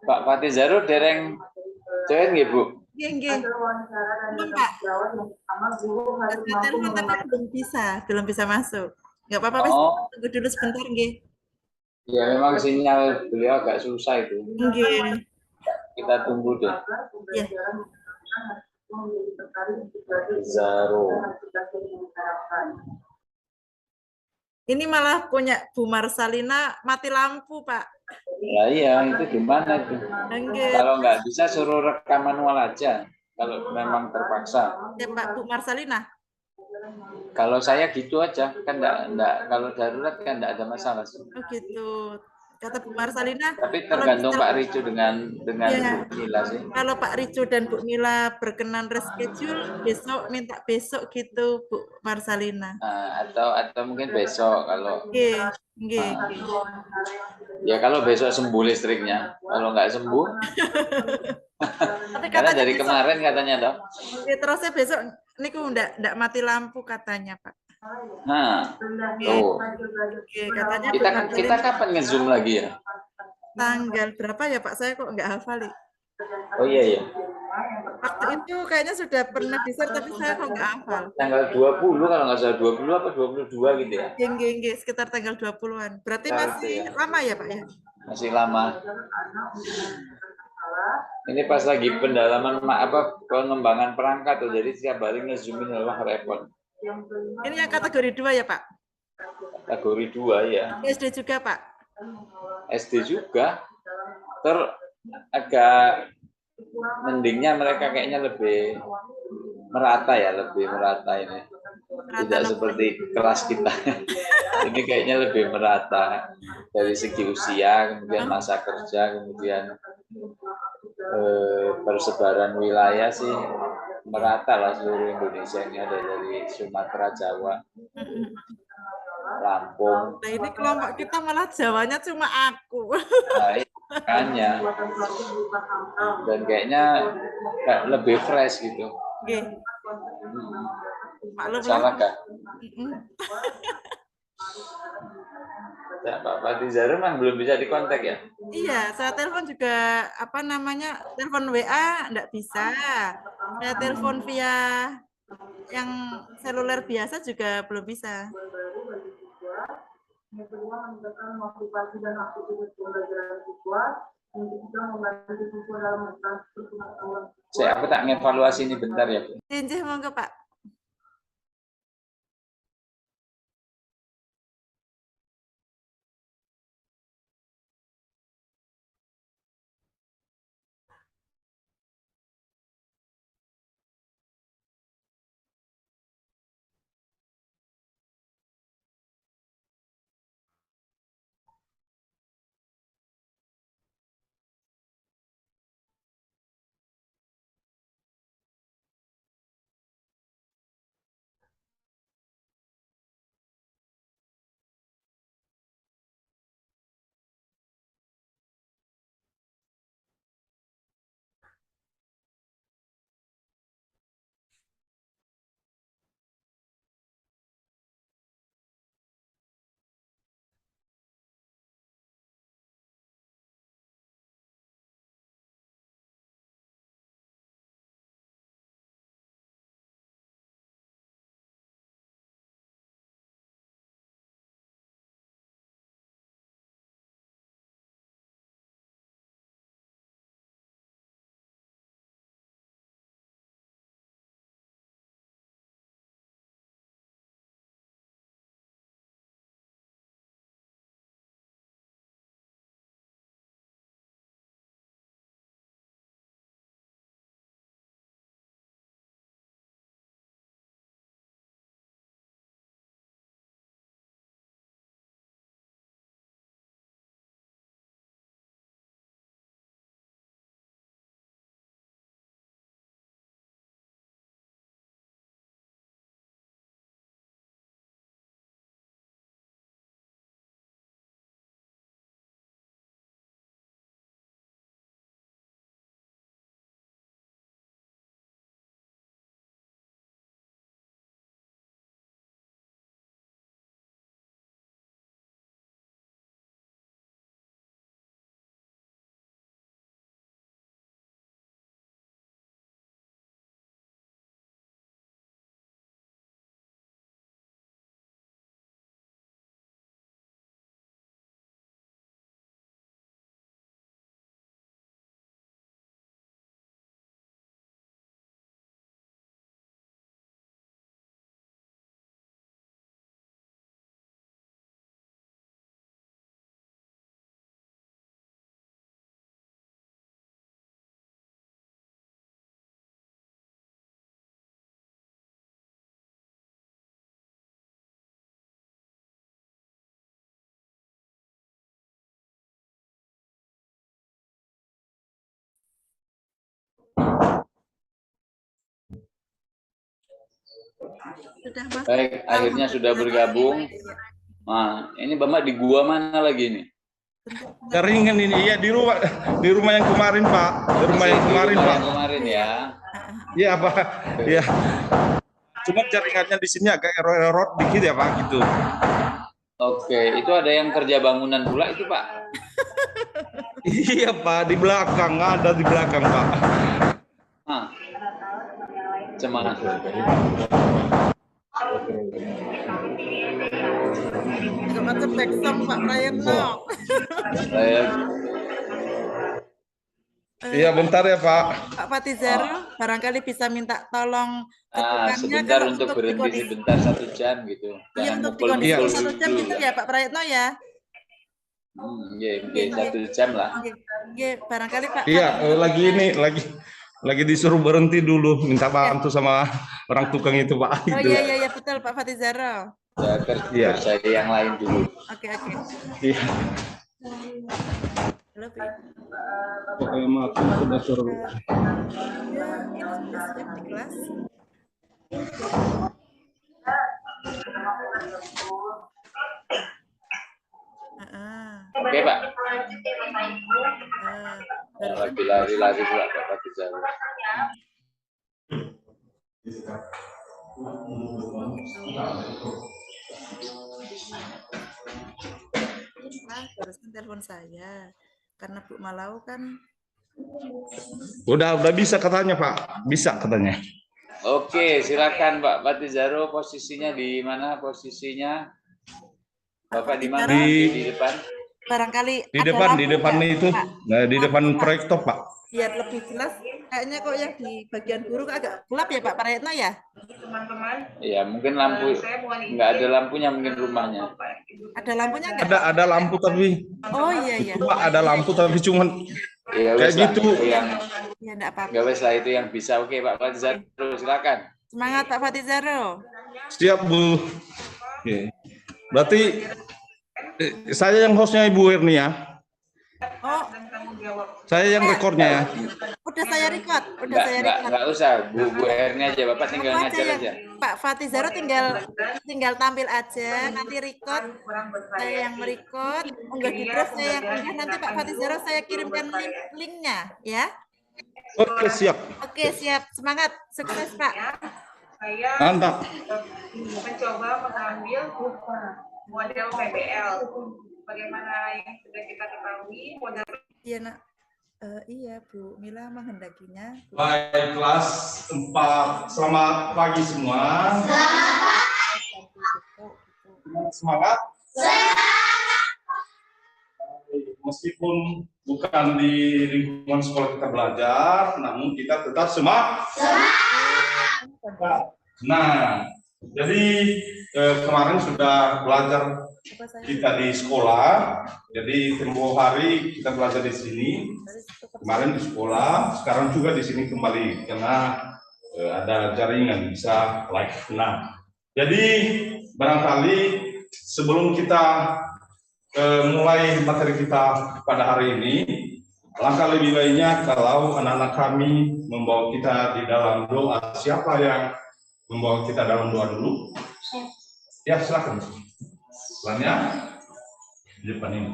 Pak Patizaro dereng join nggih, Bu? Nggih, nggih. Belum, Pak. Saya telepon tapi belum bisa masuk. Nggak apa-apa, Mas. Oh, Tunggu dulu sebentar, nggih. ya memang sinyal beliau agak susah itu. Nggih. Kita tunggu deh. Ya. Zaro. Ini malah punya Bu Marsalina mati lampu, Pak. Ya iya, itu di mana itu? Nggih. Kalau nggak bisa suruh rekam manual aja. Kalau memang terpaksa. Ya, Pak, Bu Marsalina. Kalau saya gitu aja, kan enggak kalau darurat kan enggak ada masalah sih. Oh gitu. Kata Bu Marsalina, Tapi kalau tergantung misal Pak Ricu dengan ya, Bu Mila sih. kalau Pak Ricu dan Bu Mila berkenan reschedule, besok minta besok gitu, Bu Marsalina. Nah, atau mungkin besok kalau Nggih, nggih, nah, nggih. ya kalau besok sembuh listriknya. Kalau nggak sembuh, Tapi karena katanya dari besok, kemarin katanya toh. terusnya besok niku ndak mati lampu katanya, Pak. Nah, Nggih, tuh. nggih, katanya Bu Kita Marsalina kapan nge-zoom lagi ya? tanggal berapa ya, Pak? Saya kok nggak hafal. Oh iya ya. Waktu itu kayaknya sudah pernah di-share tapi saya kok nggak hafal. Tanggal 20 kalau nggak salah 20 apa 22 gitu ya. Nggih, nggih, sekitar tanggal 20-an. Berarti Ya, itu masih ya. lama ya, Pak ya? Masih lama. Ini pas lagi pendalaman pengembangan perangkat tuh. Jadi setiap hari nge-zoomin memang repot. Ini yang kategori 2 ya, Pak? Kategori 2 ya. SD juga, Pak? SD juga. Agak mendingnya mereka kayaknya lebih merata ya, lebih merata ini. Rata Tidak nomornya. seperti kelas kita. Ini kayaknya lebih merata dari segi usia, kemudian masa kerja, kemudian persebaran wilayah sih merata lah seluruh Indonesia. Ini ada dari Sumatera, Jawa, Lampung. Nah, ini kelompok kita malah Jawanya cuma aku. Nah, makanya dan kayaknya lebih fresh gitu. Oke, maklum lah. Salah kan? Ya, Pak Fatizar memang belum bisa dikontak ya? Iya, saya telepon juga apa namanya telepon WA enggak bisa. Saya telepon via yang seluler biasa juga belum bisa. Yang kedua, meningkatkan motivasi dan aktivitas pembelajaran siswa untuk bisa membantu siswa dalam melakukan pengetahuan. Saya tak ngevaluasi ini bentar ya, Bu. Cincin monggo, Pak. Sudah masuk. Baik, akhirnya sudah bergabung. Nah, ini Bapak di gua mana lagi nih? Jaringan ini, iya di rumah yang kemarin Pak, di rumah yang kemarin Pak. Kemarin ya. Iya Pak, iya. Cuma jaringannya di sini agak error dikit ya Pak gitu. Oke, itu ada yang kerja bangunan pula itu Pak? Iya Pak, di belakang, ada di belakang Pak. Ah, semangat. Macam backsong Pak Prayitno. Saya Iya bentar ya Pak. Pak Fatizaro barangkali bisa minta tolong sebentar kalau untuk berhenti sebentar 1 jam gitu. Iya, Jangan untuk mukul-mukul dikondisi 1 jam dulu. gitu ya Pak Prayitno ya. Iya, 1 jam lah. Iya, barangkali Pak. Iya, lagi disuruh berhenti dulu, minta bantu sama orang tukang itu Pak. Oh Gitu. iya betul Pak Fatizaro. Ya, kerja yang lain dulu. Oke. Iya. Halo, Pi. Pokoknya maaf, sudah suruh. Ya, ini sudah siap di kelas. Oke Pak. Baru Lagi lari-lari pula Pak Fatizaro. barusan telepon saya karena Bu Malau kan Udah bisa katanya Pak, bisa katanya. Oke, silakan Pak Fatizaro, posisinya di mana posisinya? Bapak di mana? Di depan? barangkali Di depan itu, nah, di depan proyek top Pak. Biar lebih jelas, kayaknya kok yang di bagian guru agak gelap ya Pak Prayitno ya? Teman-teman, Iya, mungkin lampu nggak ada lampunya mungkin rumahnya. Ada lampunya nggak? Ada lampu tapi. Oh iya. Pak, ada lampu tapi cuman Ya, kayak wes lah, gitu. itu yang Ya enggak apa-apa. nggak wes lah itu yang bisa. Oke Pak Fatizaro, silakan. Semangat Pak Fatizaro. Siap Bu. Oke. Berarti saya yang hostnya Ibu Erni ya. Oh, Saya yang rekornya ya. udah saya record, Nggak usah, Bu Erni aja, Bapak tinggal Aku ngajar aja. Pak Fatizaro tinggal tampil aja, nanti record, saya yang merecord, unggah di drive saya yang unggah, nanti Pak Fatizaro saya kirimkan linknya, ya. Oke siap. Oke siap, semangat, sukses Pak. saya Mantap. mencoba mengambil model PBL. Bagaimana yang sudah kita ketahui, model Iya nak, iya Bu Mila menghendakinya. Baik kelas 4, selamat pagi semua. Semangat. Meskipun bukan di lingkungan sekolah kita belajar, namun kita tetap semangat. Nah, jadi kemarin sudah belajar kita di sekolah. Jadi tempo hari kita belajar di sini. Kemarin di sekolah, sekarang juga di sini kembali karena ada jaringan bisa live. Nah, jadi barangkali sebelum kita mulai materi kita pada hari ini, langkah lebih baiknya kalau anak-anak kami membawa kita di dalam doa. Siapa yang membawa kita dalam doa dulu? Ya, silakan. Selanjutnya di depan ini.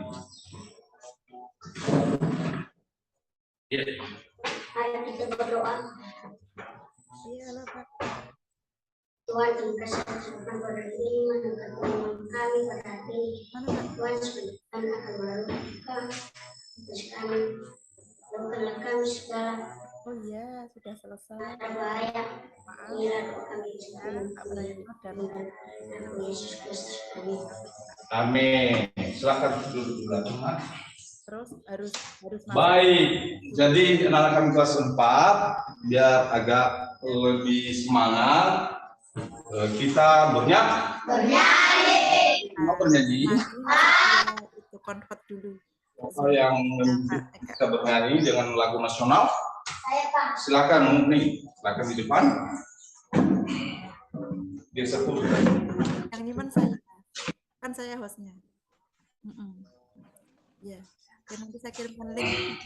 Ya. Mari kita berdoa. Iya lah Pak. Tuhan, terima kasih atas pada ini mendengarkan kami pada hari ini. Tuhan sebenarnya akan melakukan terus kami lakukanlah kami segala Oh iya, sudah selesai. bahaya. Inilah doa kami Pak Prayitno dan dalam Yesus Kristus kami. Amin. Silakan duduk di belakang. terus harus masuk. Baik, jadi anak-anak kami kelas 4 biar agak lebih semangat, kita bernyanyi. Mau bernyanyi? Itu convert dulu. Apa yang kita bernyanyi dengan lagu nasional? Silakan nih, silakan di depan. Dia satu. Yang ini kan saya hostnya. Ya. Ya, nanti saya kirimkan link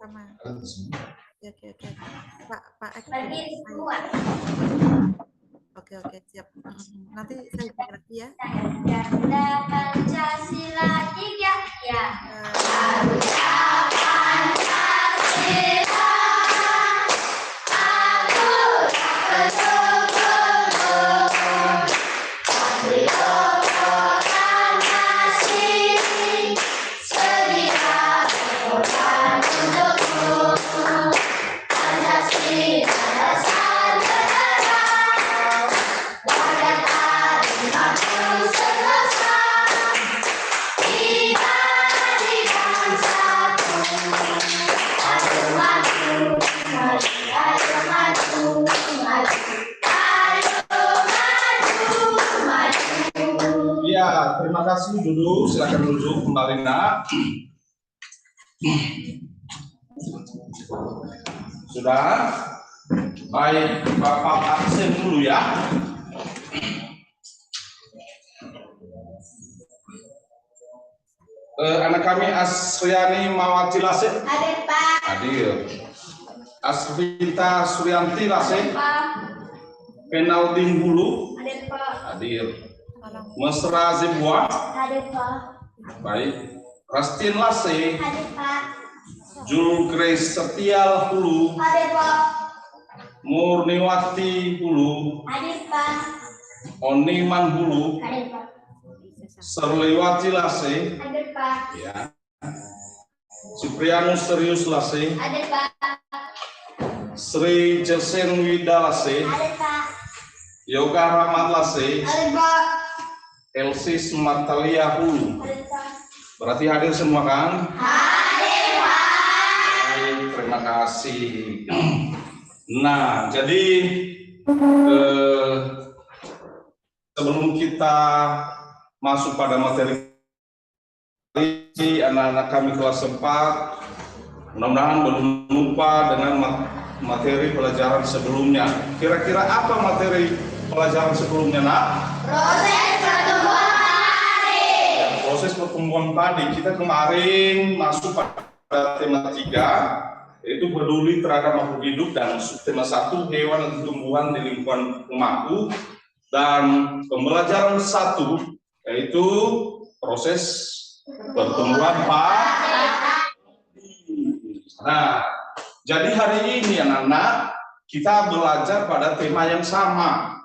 sama. Oke. Pak Ek. Oke. Oke, siap. Nanti saya cek lagi ya. Tanda Pancasila 3 ya. Ya, terima kasih. Duduk, silakan duduk kembali nak. Sudah? Baik, Bapak absen dulu ya. Anak kami Asriani Mawati Lase. Hadir Pak. Hadir. Asvinta Suryanti Lase. Pak. Penalding Hulu. Hadir Pak. Hadir. Mesra Zebua. Hadir Pak. Baik. Rastin Lase. Hadir Pak. Jul Grace Setial Hulu. Hadir Pak. Murniwati Hulu. Hadir Pak. Oniman Hulu. Hadir Pak. Serliwati Lase. Hadir Pak. Ya. Suprianus Serius Lase. Hadir Pak. Sri Jesen Wida Lase. Hadir Pak. Yoga Rahmat Lase. Hadir Pak. Elsis Martalia Hulu. Hadir Pak. Berarti hadir semua kan? Hadir Pak. Baik, terima kasih. Nah, jadi sebelum kita masuk pada materi anak-anak kami kelas 4, mudah-mudahan belum lupa dengan materi pelajaran sebelumnya. Kira-kira apa materi pelajaran sebelumnya, nak? Proses pertumbuhan padi. Proses pertumbuhan padi. Kita kemarin masuk pada tema 3, yaitu peduli terhadap makhluk hidup, dan subtema 1, hewan dan tumbuhan di lingkungan rumahku, dan pembelajaran 1 yaitu proses pertumbuhan padi. Nah, jadi hari ini anak-anak kita belajar pada tema yang sama.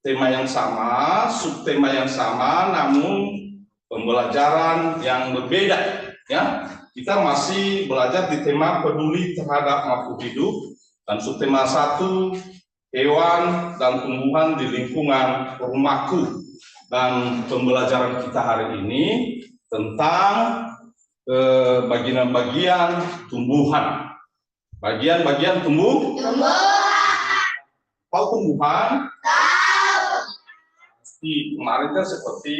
Tema yang sama, subtema yang sama, namun pembelajaran yang berbeda, ya. Kita masih belajar di tema peduli terhadap makhluk hidup, dan subtema 1, hewan dan tumbuhan di lingkungan rumahku. Dan pembelajaran kita hari ini tentang bagian-bagian tumbuhan. Bagian-bagian tumbuhan. Tahu tumbuhan? Tahu. Kemarin kan seperti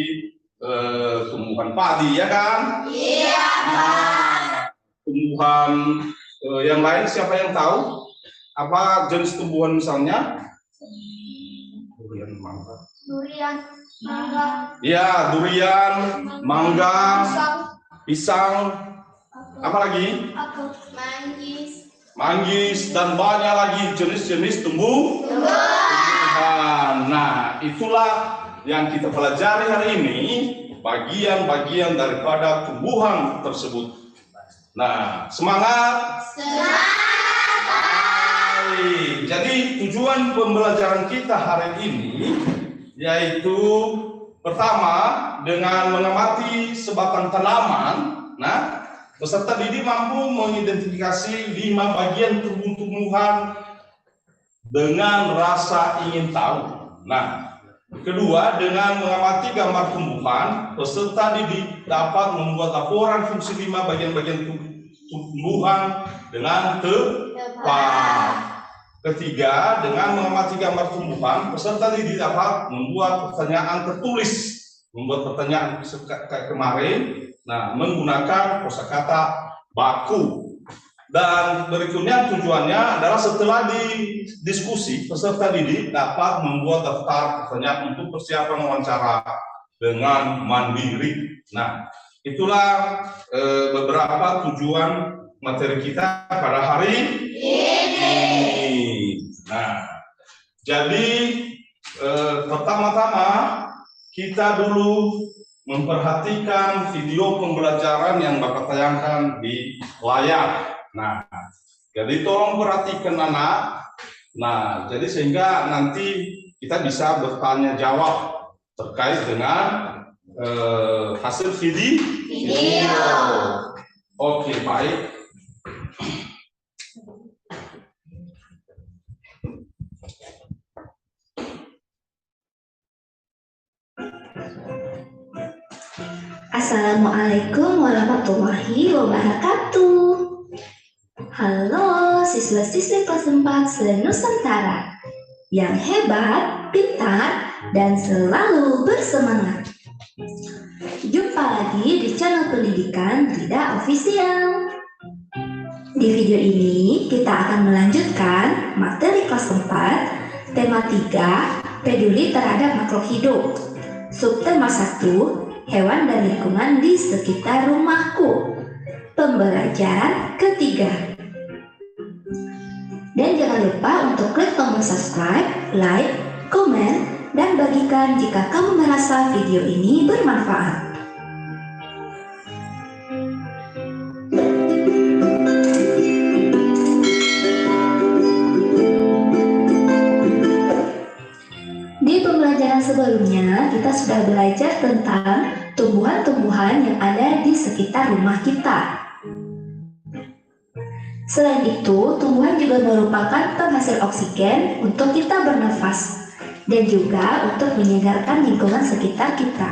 tumbuhan padi, ya kan? Iya. Nah, tumbuhan yang lain siapa yang tahu? Apa jenis tumbuhan misalnya? Durian, mangga. Durian, mangga. Ya, durian, mangga, pisang, apa lagi? Manggis. Manggis, dan banyak lagi jenis-jenis tumbuhan. Nah, itulah yang kita pelajari hari ini, bagian-bagian daripada tumbuhan tersebut. Nah, semangat. Baik. Jadi tujuan pembelajaran kita hari ini yaitu pertama dengan mengamati sebatang tanaman. Nah, peserta didik mampu mengidentifikasi 5 bagian tumbuh-tumbuhan dengan rasa ingin tahu. Nah, kedua, dengan mengamati gambar tumbuhan, peserta didik dapat membuat laporan fungsi 5 bagian-bagian tumbuhan dengan tepat. Ketiga, dengan mengamati gambar tumbuhan, peserta didik dapat membuat pertanyaan tertulis, membuat pertanyaan kayak kemarin, nah, menggunakan kosakata baku. Dan berikutnya tujuannya adalah setelah diskusi, peserta didik dapat membuat daftar pertanyaan untuk persiapan wawancara dengan mandiri. Nah, itulah beberapa tujuan materi kita pada hari ini. Nah, jadi pertama-tama kita dulu memperhatikan video pembelajaran yang Bapak tayangkan di layar. Nah, jadi tolong perhatikan anak. Nah, jadi sehingga nanti kita bisa bertanya jawab terkait dengan hasil video. Oke, baik. Assalamualaikum warahmatullahi wabarakatuh. Halo siswa-siswi kelas 4 se-Nusantara yang hebat, pintar, dan selalu bersemangat. Jumpa lagi di channel Pendidikan Rida Official. Di video ini kita akan melanjutkan materi kelas 4, tema 3, peduli terhadap makhluk hidup. Subtema 1, hewan dan lingkungan di sekitar rumahku. Pembelajaran ketiga. Dan jangan lupa untuk klik tombol subscribe, like, komen, dan bagikan jika kamu merasa video ini bermanfaat. Di pembelajaran sebelumnya, kita sudah belajar tentang tumbuhan-tumbuhan yang ada di sekitar rumah kita. Selain itu, tumbuhan juga merupakan penghasil oksigen untuk kita bernafas dan juga untuk menyegarkan lingkungan sekitar kita.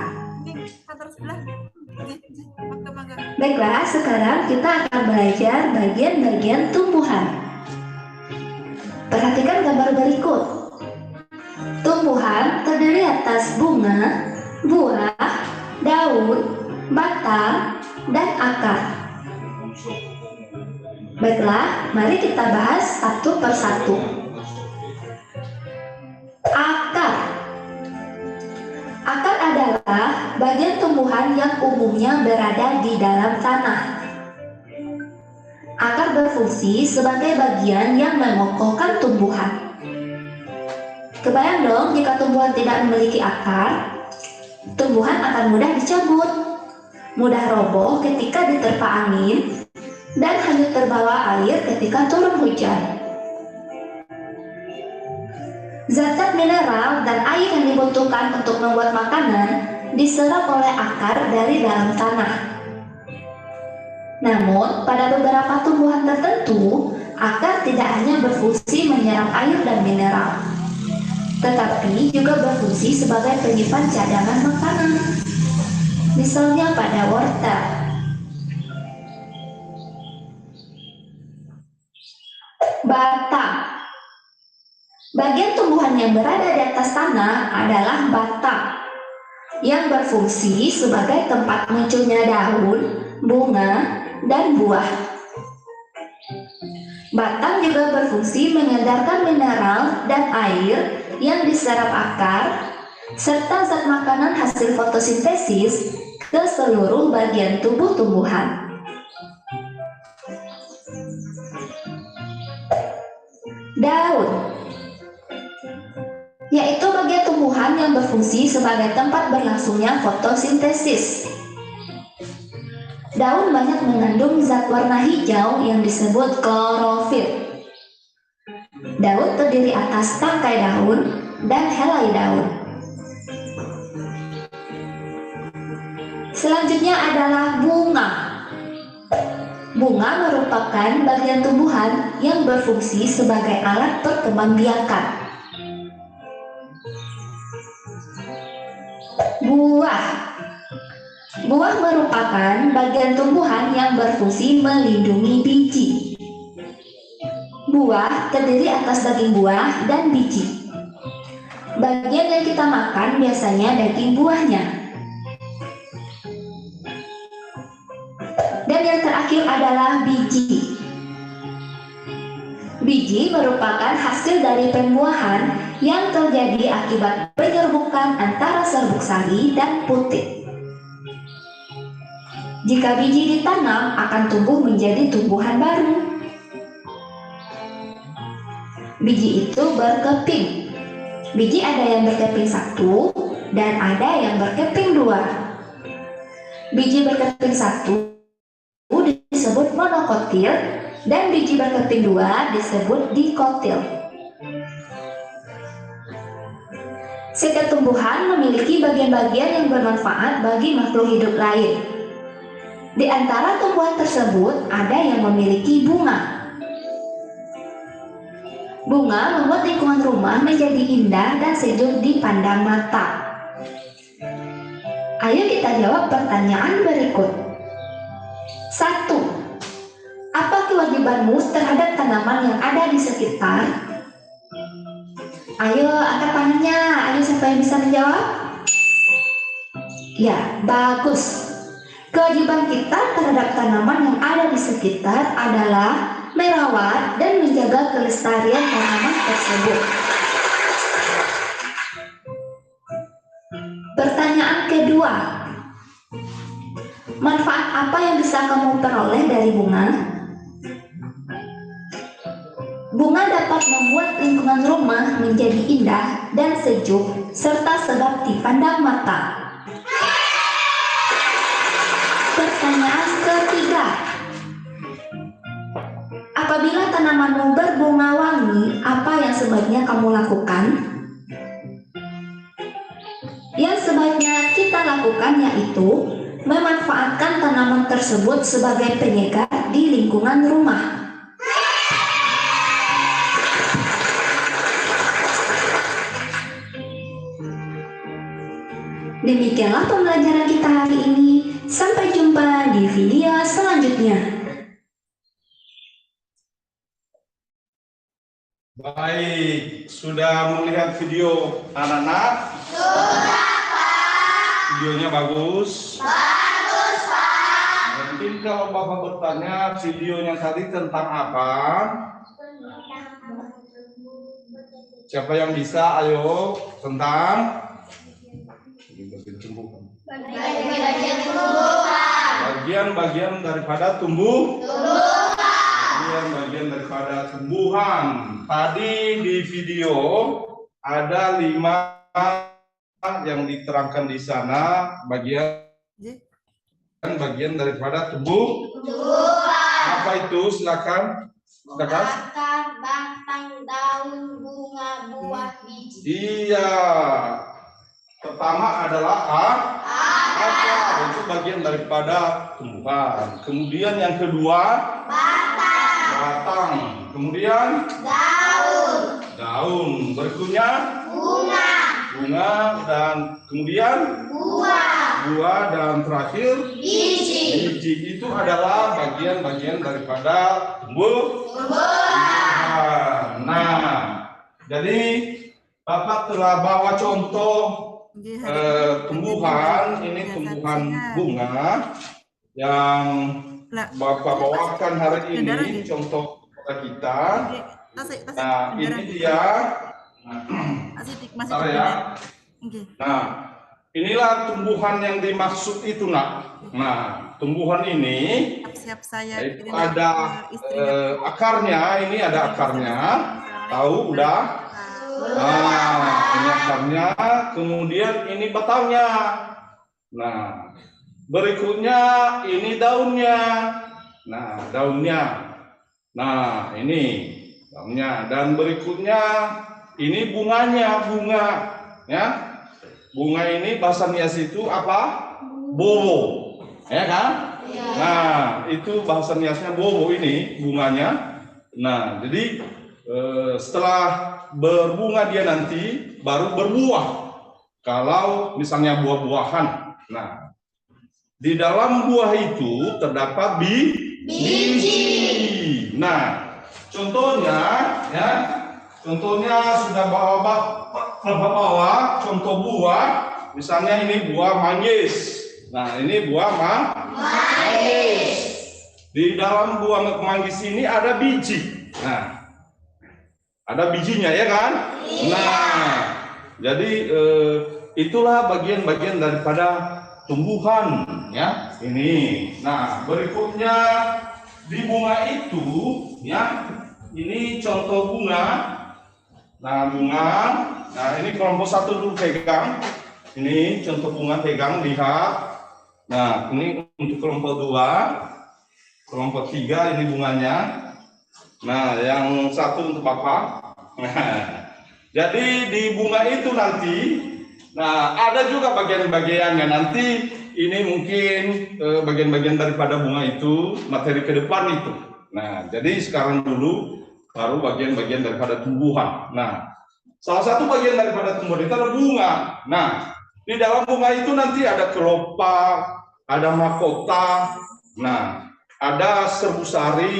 Baiklah, sekarang kita akan belajar bagian-bagian tumbuhan. Perhatikan gambar berikut. Tumbuhan terdiri atas bunga, buah, daun, batang, dan akar. Baiklah, mari kita bahas satu persatu. Akar. Akar adalah bagian tumbuhan yang umumnya berada di dalam tanah. Akar berfungsi sebagai bagian yang mengokohkan tumbuhan. Kebayang dong jika tumbuhan tidak memiliki akar, tumbuhan akan mudah dicabut, mudah roboh ketika diterpa angin, dan hanyut terbawa air ketika turun hujan. Zat-zat mineral dan air yang dibutuhkan untuk membuat makanan diserap oleh akar dari dalam tanah. Namun, pada beberapa tumbuhan tertentu, akar tidak hanya berfungsi menyerap air dan mineral, tetapi juga berfungsi sebagai penyimpan cadangan makanan. Misalnya pada wortel. Batang. Bagian tumbuhan yang berada di atas tanah adalah batang, yang berfungsi sebagai tempat munculnya daun, bunga, dan buah. Batang juga berfungsi mengedarkan mineral dan air yang diserap akar, serta zat makanan hasil fotosintesis ke seluruh bagian tubuh tumbuhan. Daun, yaitu bagian tumbuhan yang berfungsi sebagai tempat berlangsungnya fotosintesis. Daun banyak mengandung zat warna hijau yang disebut klorofil. Daun terdiri atas tangkai daun dan helai daun. Selanjutnya adalah bunga. Bunga merupakan bagian tumbuhan yang berfungsi sebagai alat perkembangbiakan. Buah. Buah merupakan bagian tumbuhan yang berfungsi melindungi biji. Buah terdiri atas daging buah dan biji. Bagian yang kita makan biasanya daging buahnya. Dan yang terakhir adalah biji. Biji merupakan hasil dari pembuahan yang terjadi akibat penyerbukan antara serbuk sari dan putik. Jika biji ditanam, akan tumbuh menjadi tumbuhan baru. Biji itu berkeping. Biji ada yang berkeping 1 dan ada yang berkeping 2. Biji berkeping 1 disebut monokotil dan biji berkeping 2 disebut dikotil. Setiap tumbuhan memiliki bagian-bagian yang bermanfaat bagi makhluk hidup lain. Di antara tumbuhan tersebut ada yang memiliki bunga. Bunga membuat lingkungan rumah menjadi indah dan sejuk dipandang mata. Ayo kita jawab pertanyaan berikut. 1. Apa kewajibanmu terhadap tanaman yang ada di sekitar? Ayo angkat tangannya. Ayo siapa yang bisa menjawab? Ya, bagus. Kewajiban kita terhadap tanaman yang ada di sekitar adalah merawat dan menjaga kelestarian tanaman tersebut. Pertanyaan kedua. Manfaat apa yang bisa kamu peroleh dari bunga? Bunga dapat membuat lingkungan rumah menjadi indah dan sejuk serta sedap dipandang mata. Pertanyaan ketiga. Apabila tanamanmu berbunga wangi, apa yang sebaiknya kamu lakukan? Yang sebaiknya kita lakukan yaitu memanfaatkan tanaman tersebut sebagai penyegar di lingkungan rumah. Demikianlah pembelajaran kita hari ini. Sampai jumpa di video selanjutnya. Baik, sudah melihat video anak-anak? Sudah, Pak. Videonya bagus? Bagus, Pak. Mungkin kalau Bapak bertanya videonya tadi tentang apa? Siapa yang bisa? Ayo, tentang bagian-bagian daripada bagian daripada tumbuhan. Tadi di video ada 5 yang diterangkan di sana bagian daripada tumbuhan. Apa itu? Silakan. Akar, batang, daun, bunga, buah, biji. Iya. Pertama adalah akar. Itu bagian daripada tumbuhan. Kemudian yang kedua batang. Kemudian daun. Berikutnya bunga dan kemudian buah dan terakhir biji. Itu adalah bagian-bagian daripada tumbuhan. Nah, jadi Bapak telah bawa contoh tumbuhan. Ini tumbuhan bunga yang Bapak bawakan hari ini contoh kepada kita. Nah, ini dia. Nah, inilah tumbuhan yang dimaksud itu, nak. Nah, tumbuhan ini itu ada akarnya. Ini ada akarnya. Tahu udah? Nah, ini akarnya. Kemudian ini batangnya. Nah, berikutnya ini daunnya. Nah, daunnya. Nah, ini daunnya. Dan berikutnya ini bunganya, bunga. Ya. Bunga ini bahasa Nias itu apa? Bobo. Ya kan? Ya. Nah, itu bahasa Niasnya bobo ini bunganya. Nah, jadi setelah berbunga dia nanti baru berbuah. Kalau misalnya buah-buahan. Nah, di dalam buah itu terdapat biji. Nah, contohnya ya, sudah bawa contoh buah. Misalnya ini buah manggis. Nah, ini buah manggis. Di dalam buah manggis ini ada biji. Nah, ada bijinya ya kan? Iya. Nah, jadi itulah bagian-bagian daripada tumbuhan ya. Ini. Nah, berikutnya di bunga itu ya. Ini contoh bunga. Nah, bunga. Nah, ini kelompok 1 dulu pegang. Ini contoh bunga, pegang, lihat. Nah, ini untuk kelompok 2. Kelompok 3 ini bunganya. Nah, yang 1 untuk Bapak. Nah, jadi di bunga itu nanti, nah ada juga bagian-bagiannya. Nanti ini mungkin bagian-bagian daripada bunga itu, materi ke depan itu. Nah, jadi sekarang dulu baru bagian-bagian daripada tumbuhan. Nah, salah satu bagian daripada tumbuhan itu adalah bunga. Nah, di dalam bunga itu nanti ada kelopak, ada mahkota, nah, ada serbu sari,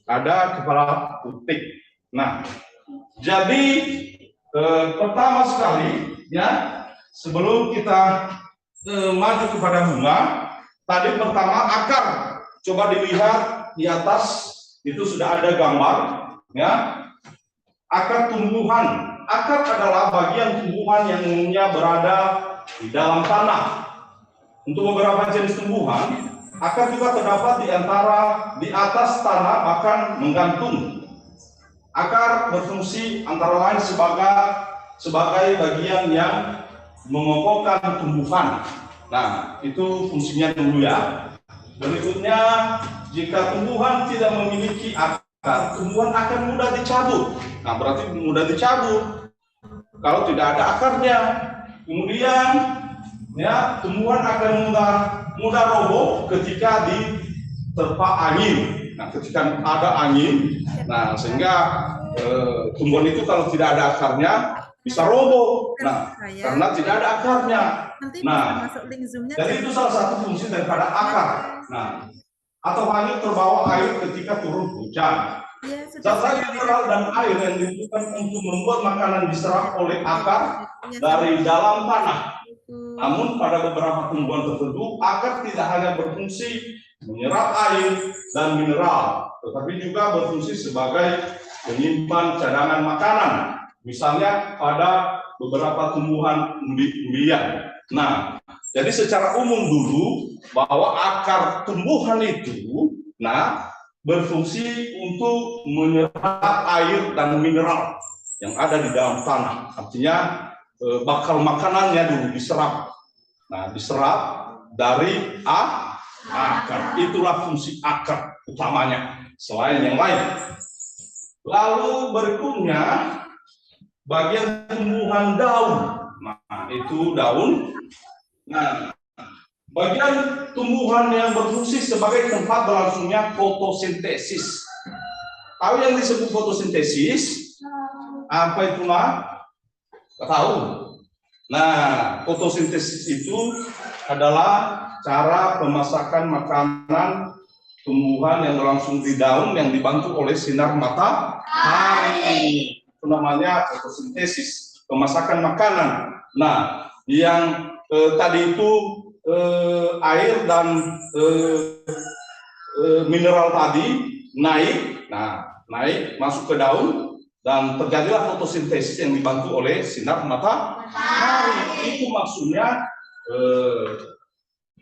ada kepala putik. Nah, jadi pertama sekali ya, sebelum kita maju kepada bunga, tadi pertama akar. Coba dilihat di atas itu sudah ada gambar ya. Akar tumbuhan. Akar adalah bagian tumbuhan yang umumnya berada di dalam tanah. Untuk beberapa jenis tumbuhan, akar juga terdapat di atas tanah, bahkan menggantung. Akar berfungsi antara lain sebagai bagian yang mengokohkan tumbuhan. Nah, itu fungsinya dulu ya. Berikutnya, jika tumbuhan tidak memiliki akar, tumbuhan akan mudah dicabut. Nah, berarti mudah dicabut kalau tidak ada akarnya. Kemudian, ya, tumbuhan akan mudah roboh ketika diterpa angin. Nah, ketika ada angin, nah sehingga tumbuhan itu kalau tidak ada akarnya bisa roboh. Nah, karena tidak ada akarnya. Nah, jadi itu salah satu fungsi daripada akar. Nah, atau hanyut terbawa air ketika turun hujan. Zat-zat mineral dan air yang dibutuhkan untuk membuat makanan diserap oleh akar dari dalam tanah. Namun pada beberapa tumbuhan tertentu, akar tidak hanya berfungsi menyerap air dan mineral, tetapi juga berfungsi sebagai penyimpan cadangan makanan. Misalnya pada beberapa tumbuhan umbi-umbian. Nah, jadi secara umum dulu bahwa akar tumbuhan itu, nah, berfungsi untuk menyerap air dan mineral yang ada di dalam tanah. Artinya bakal makanannya dulu diserap. Nah, diserap dari akar. Itulah fungsi akar utamanya, selain yang lain. Lalu berikutnya bagian tumbuhan daun. Nah, itu daun. Nah, bagian tumbuhan yang berfungsi sebagai tempat berlangsungnya fotosintesis. Tahu yang disebut fotosintesis? Apa itu, Mak? Tahu? Nah, fotosintesis itu adalah cara pemasakan makanan tumbuhan yang berlangsung di daun yang dibantu oleh sinar matahari. Itu namanya fotosintesis, pemasakan makanan. Nah, yang tadi itu air dan mineral tadi naik, naik masuk ke daun dan terjadilah fotosintesis yang dibantu oleh sinar matahari. Itu maksudnya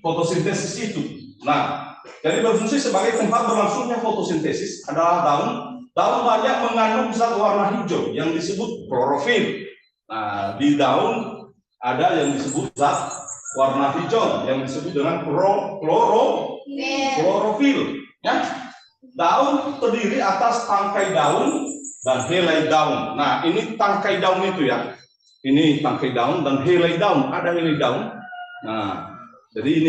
fotosintesis itu. Nah, jadi berfungsi sebagai tempat berlangsungnya fotosintesis adalah daun. Daun banyak mengandung zat warna hijau yang disebut klorofil. Nah, di daun ada yang disebut zat warna hijau yang disebut dengan klorofil. Ya. Daun terdiri atas tangkai daun dan helai daun. Nah, ini tangkai daun itu ya. Ini tangkai daun dan helai daun. Ada helai daun. Nah, jadi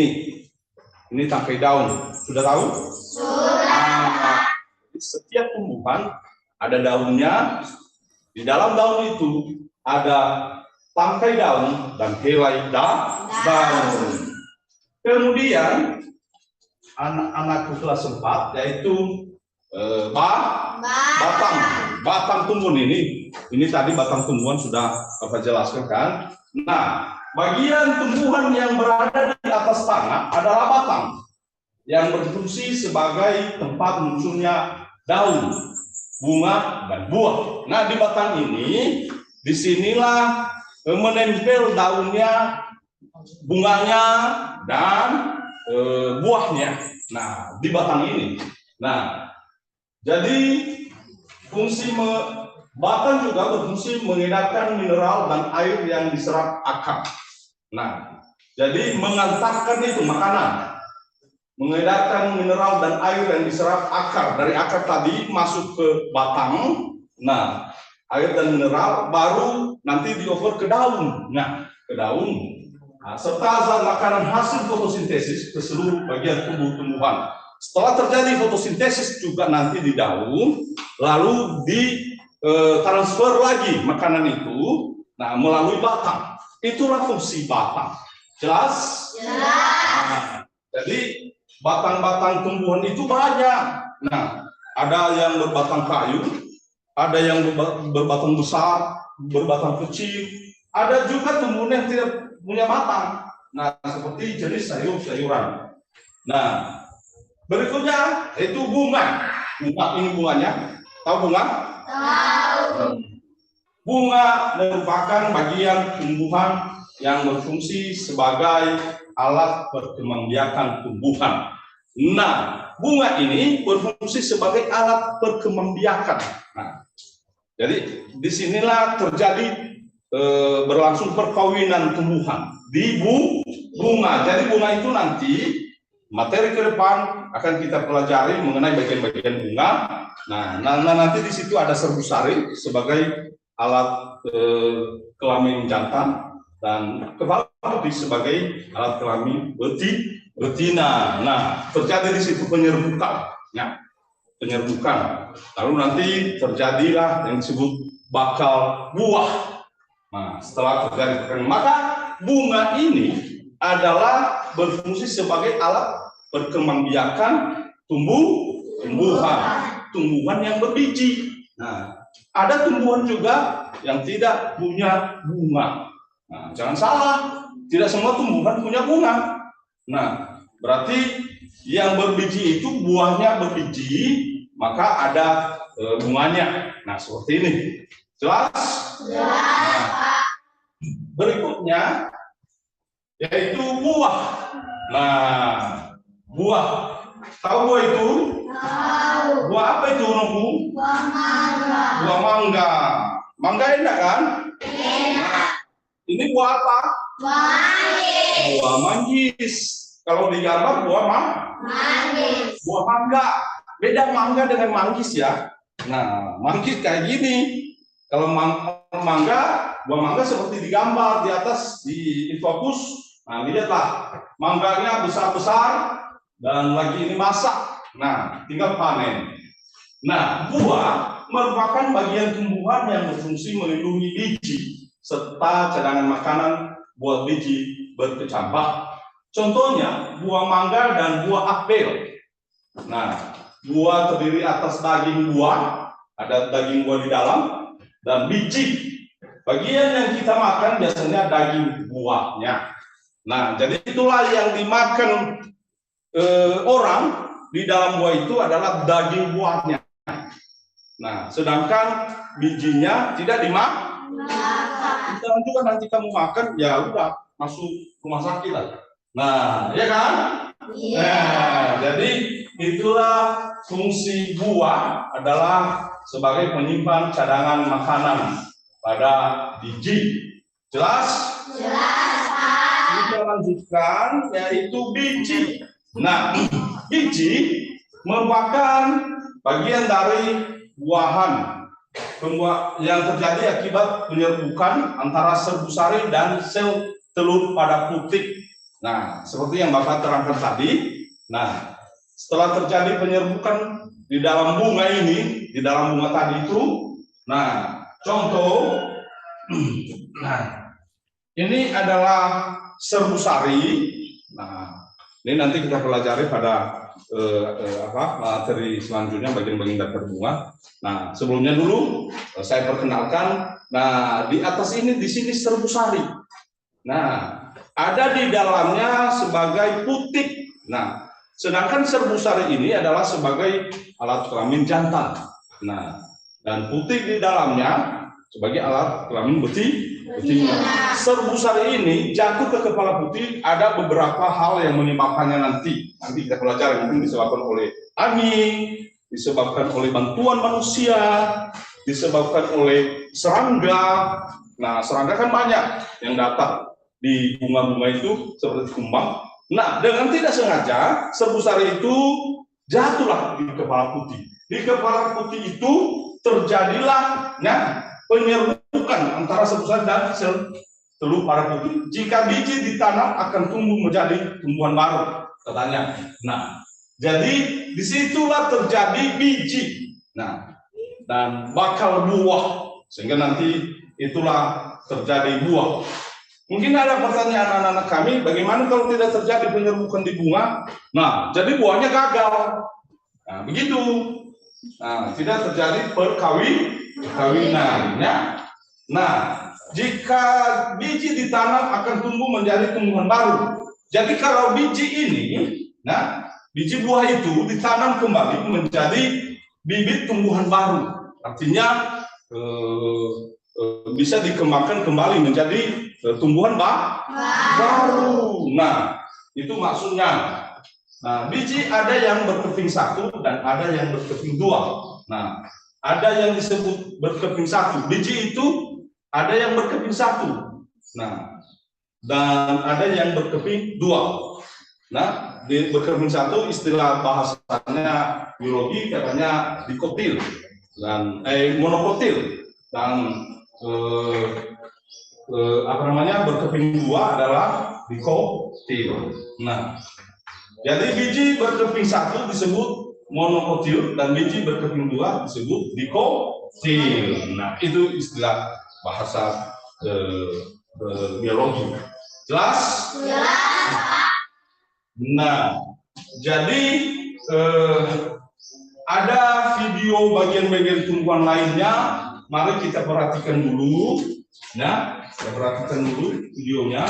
ini tangkai daun. Sudah tahu? Sudah. Setiap tumbuhan ada daunnya. Di dalam daun itu ada tangkai daun dan helai daun. Kemudian anak-anak kelas 4 yaitu batang tumbuhan ini tadi batang tumbuhan sudah Bapak jelaskan kan. Nah, bagian tumbuhan yang berada di atas tanah adalah batang yang berfungsi sebagai tempat munculnya daun, bunga, dan buah. Nah, di batang ini, disinilah menempel daunnya, bunganya, dan buahnya. Nah, di batang ini. Nah, jadi fungsi batang juga berfungsi mengedarkan mineral dan air yang diserap akar. Nah, jadi mengantarkan itu makanan, mengedarkan mineral dan air yang diserap akar. Dari akar tadi masuk ke batang. Nah, air dan mineral baru nanti dioper ke daun. Nah, ke daun. Nah, serta zat makanan hasil fotosintesis ke seluruh bagian tubuh tumbuhan. Setelah terjadi fotosintesis juga nanti di daun, lalu transfer lagi makanan itu, nah melalui batang. Itulah fungsi batang. Jelas? Jelas. Nah, jadi batang-batang tumbuhan itu banyak. Nah, ada yang berbatang kayu, ada yang berbatang besar, berbatang kecil, ada juga tumbuhan yang tidak punya batang. Nah, seperti jenis sayur-sayuran. Nah, berikutnya itu bunga. Bunga ini bunganya. Tahu bunga? Tahu. Bunga merupakan bagian tumbuhan yang berfungsi sebagai alat perkembangbiakan tumbuhan. Nah, bunga ini berfungsi sebagai alat perkembangbiakan. Nah, jadi disinilah terjadi berlangsung perkawinan tumbuhan di bunga. Jadi bunga itu nanti materi ke depan akan kita pelajari mengenai bagian-bagian bunga. Nah, nanti di situ ada serbu sari sebagai alat kelamin jantan dan kepala putih sebagai alat kelamin betina. Nah, terjadi di situ penyerbukan, ya, penyerbukan. Lalu nanti terjadilah yang disebut bakal buah. Nah, setelah terjadi maka bunga ini adalah berfungsi sebagai alat perkembangbiakan tumbuhan yang berbiji. Nah, ada tumbuhan juga yang tidak punya bunga. Nah, jangan salah, tidak semua tumbuhan punya bunga. Nah, berarti yang berbiji itu buahnya berbiji, maka ada bunganya. Nah, seperti ini. Jelas? Jelas. Nah, berikutnya yaitu buah. Nah, buah. Tahu buah itu? Tahu. Buah apa itu, Nunggu? Buah mangga. Buah mangga. Mangga enak kan? Enak. Ini buah apa? Buah manggis. Buah manggis. Kalau digambar buah manggis. Buah mangga. Beda mangga dengan manggis ya. Nah, manggis kayak gini. Kalau mangga, buah mangga seperti digambar di atas di fokus. Nah, lihatlah, mangganya besar-besar dan lagi ini masak. Nah, tinggal panen. Nah, buah merupakan bagian tumbuhan yang berfungsi melindungi biji serta cadangan makanan buat biji berkecambah. Contohnya buah mangga dan buah apel. Nah, buah terdiri atas daging buah, ada daging buah di dalam dan biji. Bagian yang kita makan biasanya daging buahnya. Nah, jadi itulah yang dimakan orang di dalam buah itu adalah daging buahnya. Nah, sedangkan bijinya tidak dimakan. Jangan juga nanti kamu makan, ya udah masuk rumah sakit lah. Nah, ya kan? Iya. Nah, jadi itulah fungsi buah adalah sebagai penyimpan cadangan makanan pada biji. Jelas? Jelas, Pak. Kita lanjutkan yaitu biji. Nah, biji merupakan bagian dari buahan yang terjadi akibat penyerbukan antara serbu sari dan sel telur pada putik. Nah, seperti yang Bapak terangkan tadi. Nah, setelah terjadi penyerbukan di dalam bunga ini, di dalam bunga tadi itu, nah, contoh, nah, ini adalah serbu sari. Nah, ini nanti kita pelajari pada materi selanjutnya bagian-bagian dasar bunga. Nah, sebelumnya dulu saya perkenalkan. Nah, di atas ini di sini serbu sari. Nah, ada di dalamnya sebagai putik. Nah, sedangkan serbu sari ini adalah sebagai alat kelamin jantan. Nah, dan putik di dalamnya sebagai alat kelamin betina. Serbu sari ini jatuh ke kepala putih, ada beberapa hal yang menyebabkannya nanti. Nanti kita pelajari, mungkin disebabkan oleh angin, disebabkan oleh bantuan manusia, disebabkan oleh serangga. Nah, serangga kan banyak yang datang di bunga-bunga itu seperti kumbang. Nah, dengan tidak sengaja serbu sari itu jatuhlah di kepala putih. Di kepala putih itu terjadilah penyerbukan antara serbu sari dan telur para putih. Jika biji ditanam akan tumbuh menjadi tumbuhan baru, katanya. Nah, jadi disitulah terjadi biji. Nah, dan bakal buah, sehingga nanti itulah terjadi buah. Mungkin ada pertanyaan anak-anak kami, bagaimana kalau tidak terjadi penyerbukan di bunga? Nah, jadi buahnya gagal. Nah, begitu. Nah, tidak terjadi perkawinan. Nah, jika biji ditanam akan tumbuh menjadi tumbuhan baru. Jadi kalau biji ini, biji buah itu ditanam kembali menjadi bibit tumbuhan baru. Artinya bisa dikembangkan kembali menjadi tumbuhan baru. Nah, itu maksudnya. Nah, biji ada yang berkeping satu dan ada yang berkeping dua. Nah, ada yang disebut berkeping satu. Biji itu ada yang berkeping satu. Nah, dan ada yang berkeping dua. Nah, di berkeping satu istilah bahasanya biologi katanya dikotil dan monokotil, dan berkeping dua adalah dikotil. Nah, jadi biji berkeping satu disebut monokotil dan biji berkeping dua disebut dikotil. Nah, itu istilah bahasa biologi. Jelas? Nah, jadi ada video bagian-bagian tumbuhan lainnya. Mari kita perhatikan dulu. Nah, kita perhatikan dulu videonya.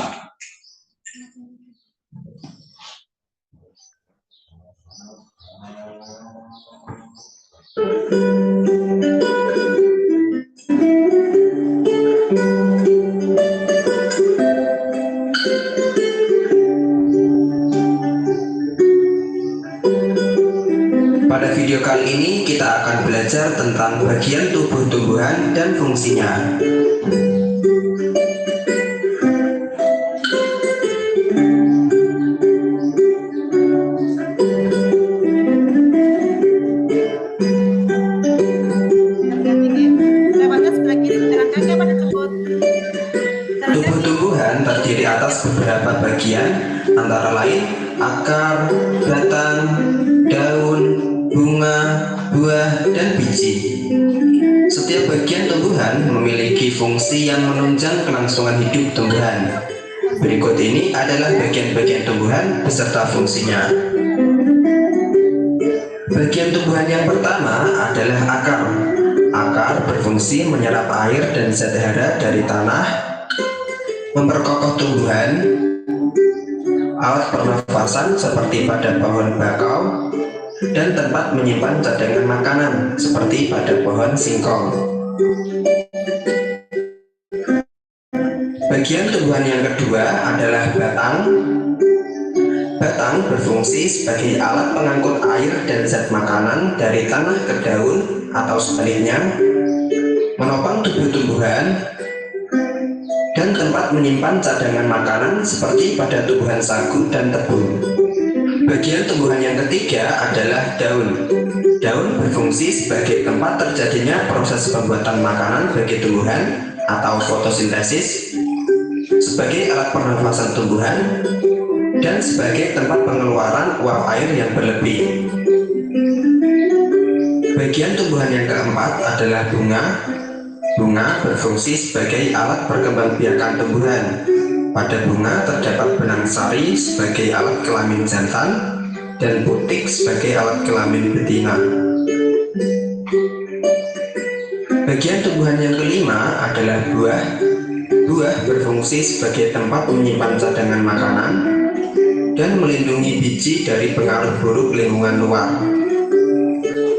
Pada video kali ini kita akan belajar tentang bagian tubuh tumbuhan dan fungsinya. Tubuh tumbuhan terdiri atas beberapa bagian, antara lain akar, batang, daun, bunga, buah, dan biji. Setiap bagian tumbuhan memiliki fungsi yang menunjang kelangsungan hidup tumbuhan. Berikut ini adalah bagian-bagian tumbuhan beserta fungsinya. Bagian tumbuhan yang pertama adalah akar. Akar berfungsi menyerap air dan zat hara dari tanah, memperkokoh tumbuhan, alat pernafasan seperti pada pohon bakau, dan tempat menyimpan cadangan makanan seperti pada pohon singkong. Bagian tumbuhan yang kedua adalah batang. Batang berfungsi sebagai alat pengangkut air dan zat makanan dari tanah ke daun atau sebaliknya, menopang tubuh tumbuhan, dan tempat menyimpan cadangan makanan seperti pada tumbuhan sagu dan tebu. Bagian tumbuhan yang ketiga adalah daun. Daun berfungsi sebagai tempat terjadinya proses pembuatan makanan bagi tumbuhan atau fotosintesis, sebagai alat pernafasan tumbuhan, dan sebagai tempat pengeluaran uap air yang berlebih. Bagian tumbuhan yang keempat adalah bunga. Bunga berfungsi sebagai alat perkembangbiakan tumbuhan. Pada bunga terdapat benang sari sebagai alat kelamin jantan dan putik sebagai alat kelamin betina. Bagian tumbuhan yang kelima adalah buah. Buah berfungsi sebagai tempat menyimpan cadangan makanan dan melindungi biji dari pengaruh buruk lingkungan luar.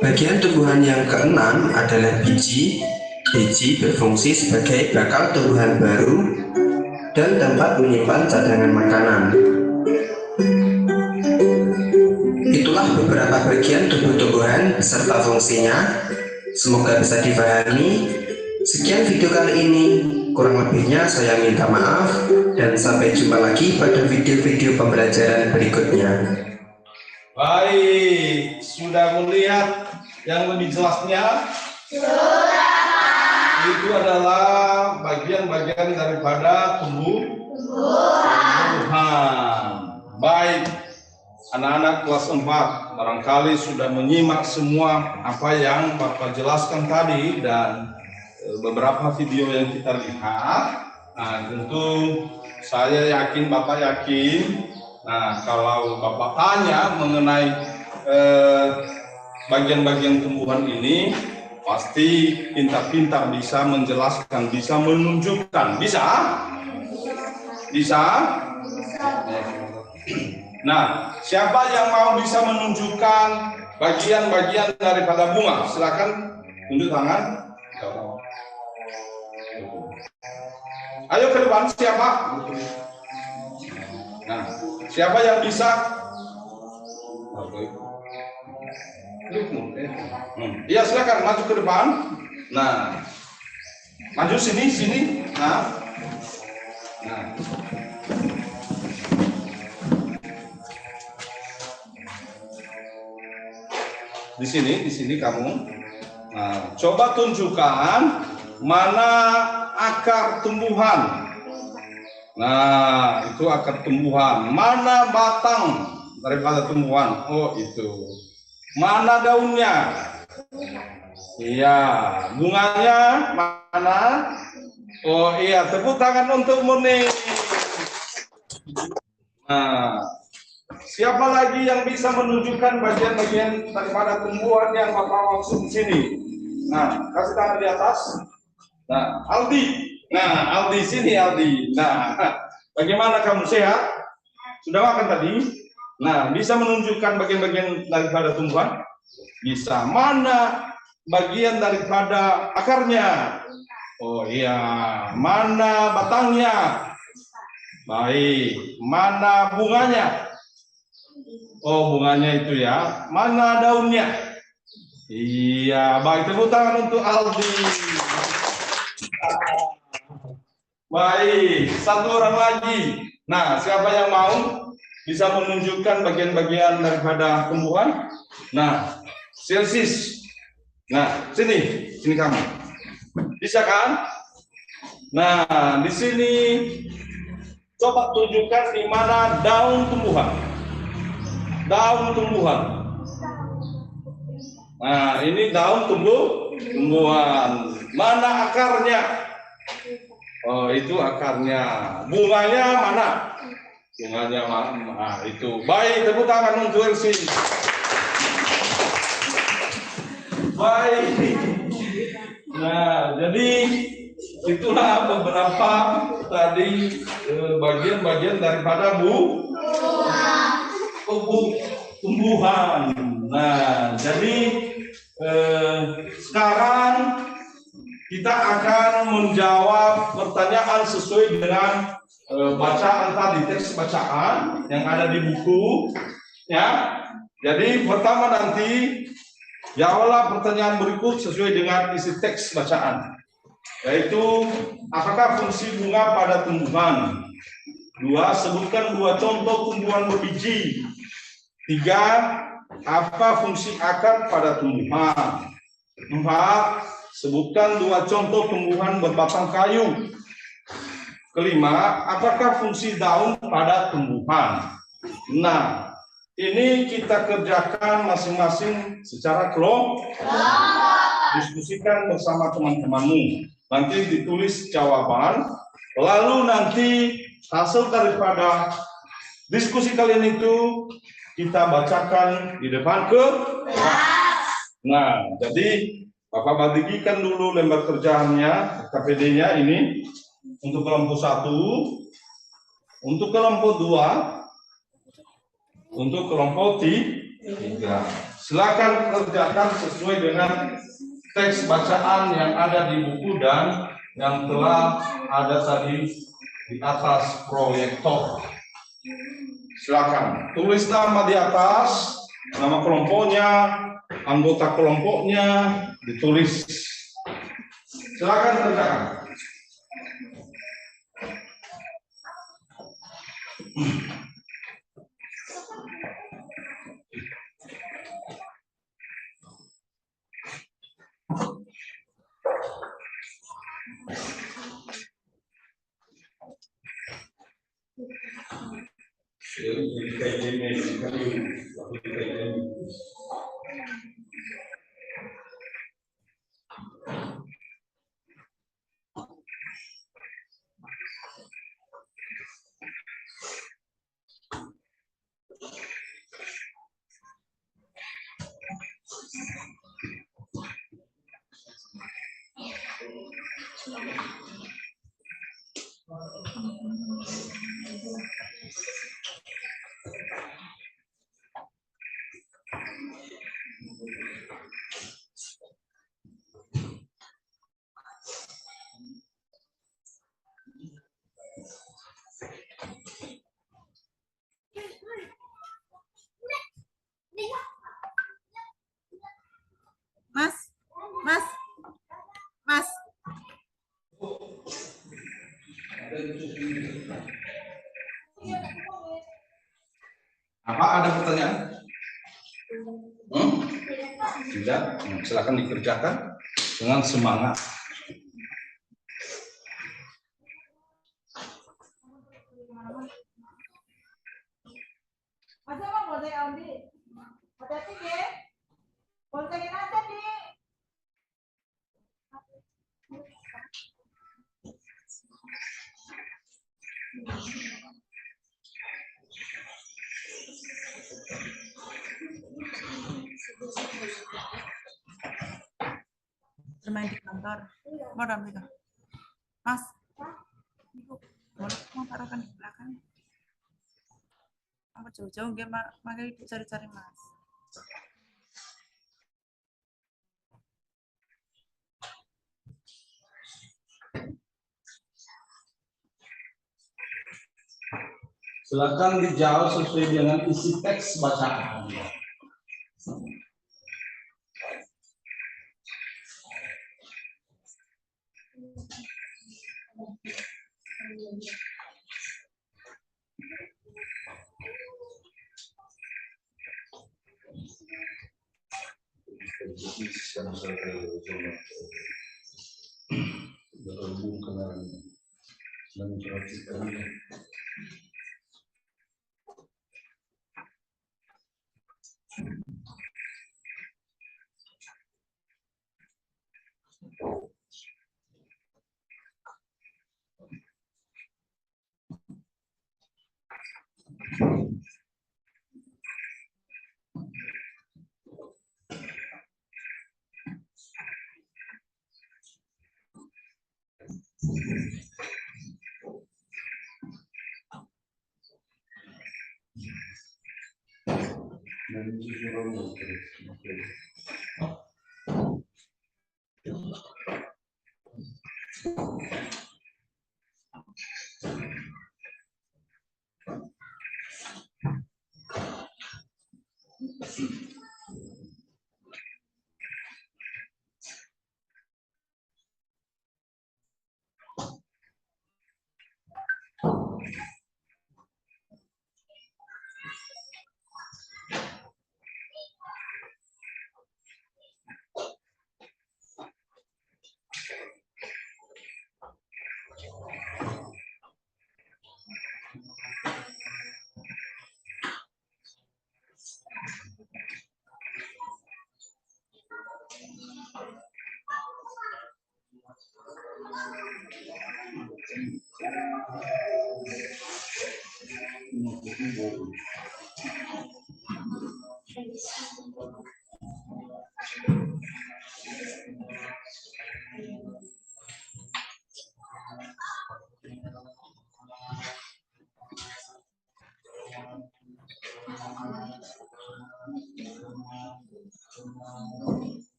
Bagian tumbuhan yang keenam adalah biji. Biji berfungsi sebagai bakal tumbuhan baru dan tempat menyimpan cadangan makanan. Itulah beberapa bagian tubuh tumbuhan beserta fungsinya. Semoga bisa dipahami. Sekian video kali ini. Kurang lebihnya saya minta maaf dan sampai jumpa lagi pada video-video pembelajaran berikutnya. Baik, sudah melihat yang lebih jelasnya? Itu adalah bagian-bagian daripada tumbuhan. Baik, anak-anak kelas 4 barangkali sudah menyimak semua apa yang Bapak jelaskan tadi dan beberapa video yang kita lihat. Nah, tentu saya yakin, Bapak yakin. Nah, kalau Bapak tanya mengenai bagian-bagian tumbuhan ini, pasti pintar-pintar bisa menjelaskan, bisa menunjukkan. Bisa? Bisa? Nah, siapa yang mau bisa menunjukkan bagian-bagian daripada bunga? Silakan tunjuk tangan. Ayo ke depan, siapa? Nah, siapa yang bisa? Iya, silakan maju ke depan. Nah, maju sini. Nah. Di sini kamu. Nah, coba tunjukkan mana akar tumbuhan. Nah, itu akar tumbuhan. Mana batang daripada tumbuhan? Oh, itu. Mana daunnya? Iya, bunganya mana? Oh iya, tepuk tangan untuk Murni. Nah, siapa lagi yang bisa menunjukkan bagian-bagian daripada tumbuhan yang Bapak maksud di sini? Nah, kasih tangan di atas. Nah, Aldi. Nah, Aldi sini Aldi. Nah, bagaimana kamu, sehat? Sudah makan tadi? Nah, bisa menunjukkan bagian-bagian daripada tumbuhan? Bisa. Mana bagian daripada akarnya? Oh iya. Mana batangnya? Baik. Mana bunganya? Oh, bunganya itu ya. Mana daunnya? Iya. Baik, tepuk tangan untuk Aldi. Baik, satu orang lagi. Nah, siapa yang mau bisa menunjukkan bagian-bagian daripada tumbuhan? Nah, Celsius. Nah, sini kamu. Bisa kan? Nah, di sini coba tunjukkan di mana daun tumbuhan. Daun tumbuhan. Nah, ini daun tumbuhan. Mana akarnya? Oh, itu akarnya. Bunganya mana? Bunganya mana? Nah, itu. Baik, tepuk tangan untuk Elsie. Baik. Nah, jadi itulah beberapa tadi bagian-bagian daripada tumbuhan. Nah, jadi sekarang kita akan menjawab pertanyaan sesuai dengan bacaan tadi, teks bacaan yang ada di buku, ya. Jadi pertama nanti jawablah pertanyaan berikut sesuai dengan isi teks bacaan, yaitu apakah fungsi bunga pada tumbuhan? 2. Sebutkan 2 contoh tumbuhan berbiji. 3. Apa fungsi akar pada tumbuhan? 4. Sebutkan 2 contoh tumbuhan berbatang kayu. 5. Apakah fungsi daun pada tumbuhan? Nah, ini kita kerjakan masing-masing secara kelompok. Diskusikan bersama teman-temanmu. Nanti ditulis jawaban. Lalu nanti hasil daripada diskusi kalian itu kita bacakan di depan kelas. Nah, jadi Bapak bagikan dulu lembar kerjaannya, KPD-nya ini untuk kelompok 1, untuk kelompok 2, untuk kelompok 3. Silakan kerjakan sesuai dengan teks bacaan yang ada di buku dan yang telah ada tadi di atas proyektor. Silakan tulis nama di atas, nama kelompoknya, anggota kelompoknya ditulis. Silakan kerjakan. Mas. Apa ada pertanyaan? Tidak. Silakan dikerjakan dengan semangat. Bermain di kantor. Mau dalam Mas. Mau taruhkan di belakang. Aku jauh-jauh nggih makanya dicari-cari Mas. Silakan dijawab sesuai dengan isi teks bacaan.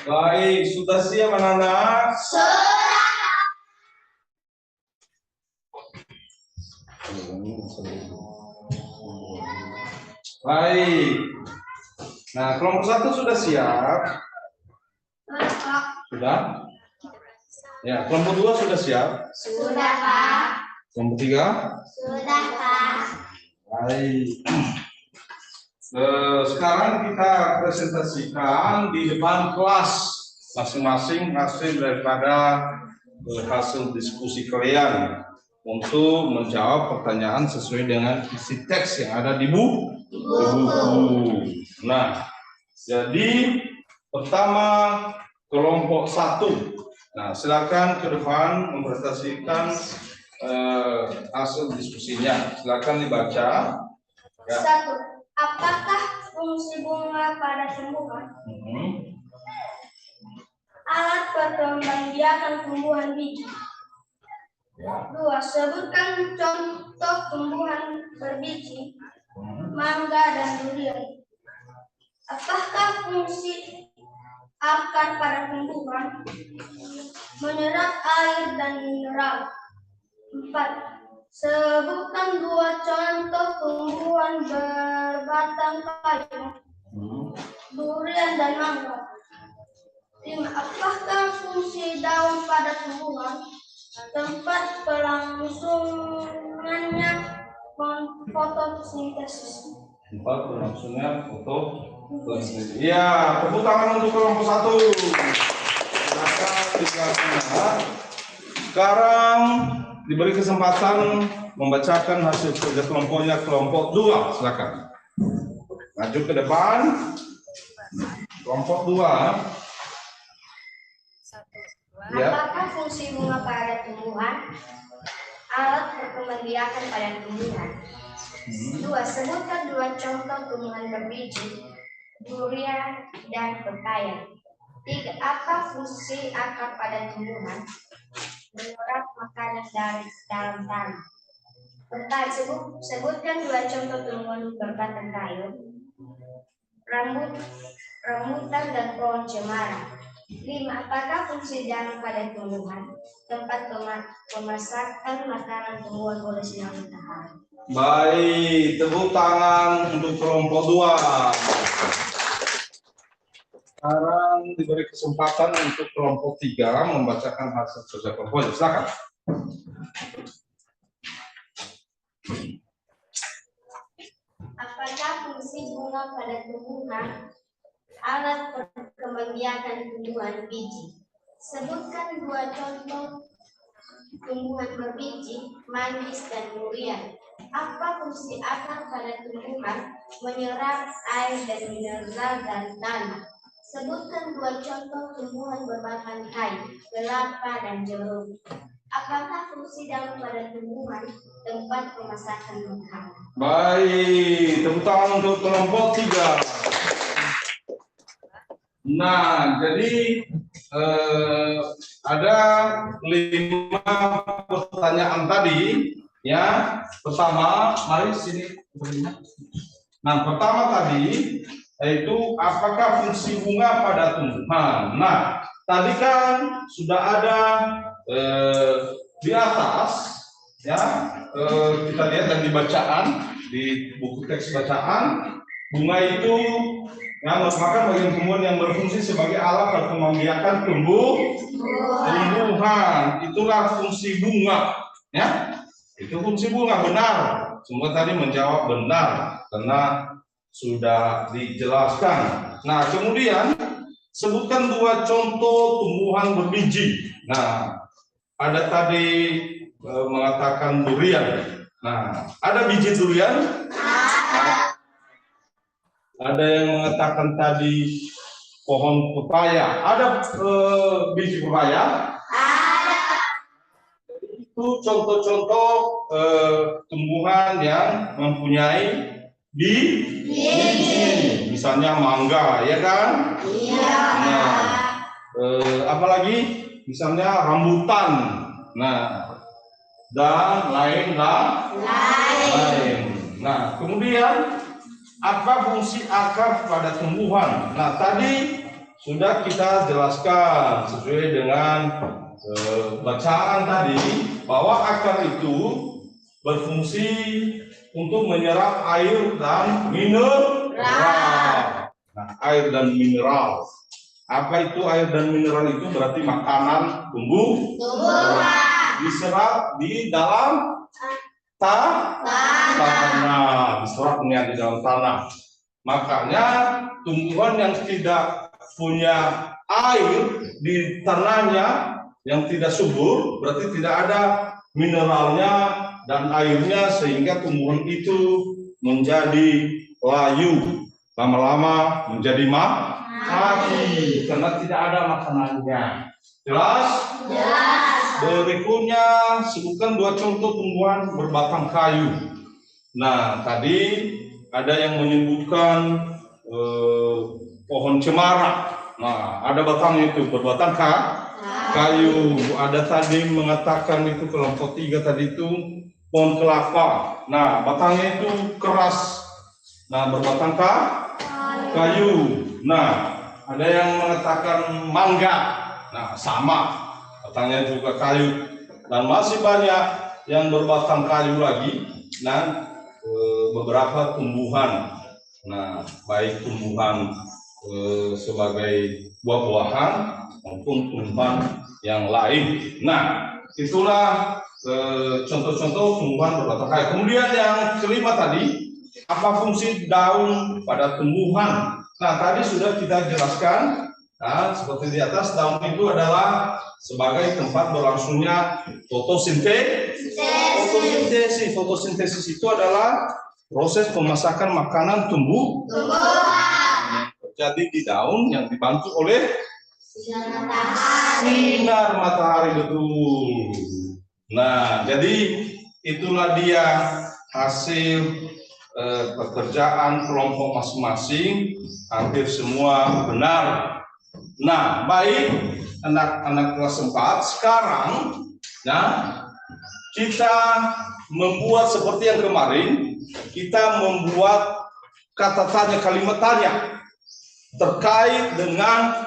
Baik, sudah siap anak-anak? Baik. Nah, kelompok 1 sudah siap? Sudah? Ya, kelompok 2 sudah siap? Sudah, Pak. Kelompok 3? Sudah, Pak. Baik. Sekarang kita presentasikan di depan kelas masing-masing hasil daripada hasil diskusi kalian untuk menjawab pertanyaan sesuai dengan isi teks yang ada di buku. Nah, jadi pertama kelompok 1. Nah, silakan ke depan mempresentasikan hasil diskusinya. Silakan dibaca. Ya. 1. Apakah fungsi bunga pada tumbuhan? Alat perkembangbiakan tumbuhan biji. 2. Sebutkan contoh tumbuhan berbiji, mangga dan durian. Apakah fungsi akar pada tumbuhan? Menyerap air dan mineral. 4. Sebutkan 2 contoh tumbuhan berbatang kayu, durian dan mangga. 5. Apakah fungsi daun pada tumbuhan? Tempat pelangsungannya fotosintesis. Tempat berlangsungnya fotosintesis. Iya, tepuk tangan untuk kelompok 1. Silakan dijelaskan. Sekarang diberi kesempatan membacakan hasil kerja kelompoknya kelompok 2. Silakan. Maju ke depan. Kelompok 2. Ya. Apakah fungsi bunga pada tumbuhan? Alat perkembangbiakan pada tumbuhan. 2. Sebutkan 2 contoh tumbuhan berbiji, durian dan pepaya. 3. Apa fungsi akar pada tumbuhan? Menyerap makanan dari dalam tanah. 4. Sebutkan 2 contoh tumbuhan berbatang kayu, rambutan dan pohon cemara. 5. Apakah fungsi daun pada tumbuhan? Tempat pemasakan makanan tumbuhan oleh sinar matahari. Baik, tepuk tangan untuk kelompok 2. Sekarang diberi kesempatan untuk kelompok 3 membacakan hasil kerja kelompok. Silakan. Apakah fungsi bunga pada tumbuhan? Alat perkembangbiakan tumbuhan biji. Sebutkan 2 contoh tumbuhan berbiji, manggis dan durian. Apa fungsi akar pada tumbuhan? Menyerap air dan mineral dari tanah. Sebutkan 2 contoh tumbuhan berbatang kayu, kelapa dan jeruk. Apakah fungsi daun pada tumbuhan? Tempat pemasakan makanan. Baik, tepuk tangan untuk kelompok 3. Nah, jadi ada 5 pertanyaan tadi, ya. Pertama, mari sini. Nah, pertama tadi yaitu apakah fungsi bunga pada tumbuhan. Nah, tadi kan sudah ada di atas, ya, kita lihat dan dibacaan di buku teks bacaan, bunga itu yang merupakan bagian tumbuhan yang berfungsi sebagai alat perkembangbiakan tumbuhan. Itulah fungsi bunga, ya. Itu fungsi bunga, benar. Semua tadi menjawab benar karena sudah dijelaskan. Nah, kemudian sebutkan 2 contoh tumbuhan berbiji. Nah, ada tadi mengatakan durian. Nah, ada biji durian? Ada yang mengatakan tadi pohon pepaya. Ada biji pepaya? Ada. Itu contoh-contoh tumbuhan yang mempunyai biji. Misalnya mangga, ya kan? Iya. Nah, apalagi? Misalnya rambutan. Nah, dan lain. Nah, kemudian apa fungsi akar pada tumbuhan? Nah, tadi sudah kita jelaskan sesuai dengan bacaan tadi bahwa akar itu berfungsi untuk menyerap air dan mineral. Nah, air dan mineral. Apa itu air dan mineral itu? Berarti makanan tumbuhan. Diserap di dalam tanah, diserapnya di dalam tanah. Makanya tumbuhan yang tidak punya air di tanahnya, yang tidak subur, berarti tidak ada mineralnya dan airnya, sehingga tumbuhan itu menjadi layu, lama-lama menjadi mati karena tidak ada makanannya. Jelas? Berikutnya sebutkan 2 contoh tumbuhan berbatang kayu. Nah, tadi ada yang menyebutkan pohon cemara. Nah, ada batangnya itu berbatang kayu. Ada tadi mengatakan itu kelompok 3 tadi itu pohon kelapa. Nah, batangnya itu keras. Nah, berbatang kayu. Nah, ada yang mengatakan mangga. Nah, sama. Batangnya juga kayu, dan masih banyak yang berbatang kayu lagi. Nah, beberapa tumbuhan, nah, baik tumbuhan sebagai buah-buahan maupun tumbuhan yang lain. Nah, itulah contoh-contoh tumbuhan berbatang kayu. Kemudian yang kelima tadi, apa fungsi daun pada tumbuhan? Nah, tadi sudah kita jelaskan. Nah, seperti di atas, daun itu adalah sebagai tempat berlangsungnya fotosintesis. Fotosintesis itu adalah proses pemasakan makanan tumbuhan terjadi di daun yang dibantu oleh sinar matahari, betul. Nah, jadi itulah dia hasil pekerjaan kelompok masing-masing, hampir semua benar. Nah, baik anak-anak kelas 4, sekarang nah, kita membuat seperti yang kemarin, kita membuat kata tanya, kalimat tanya terkait dengan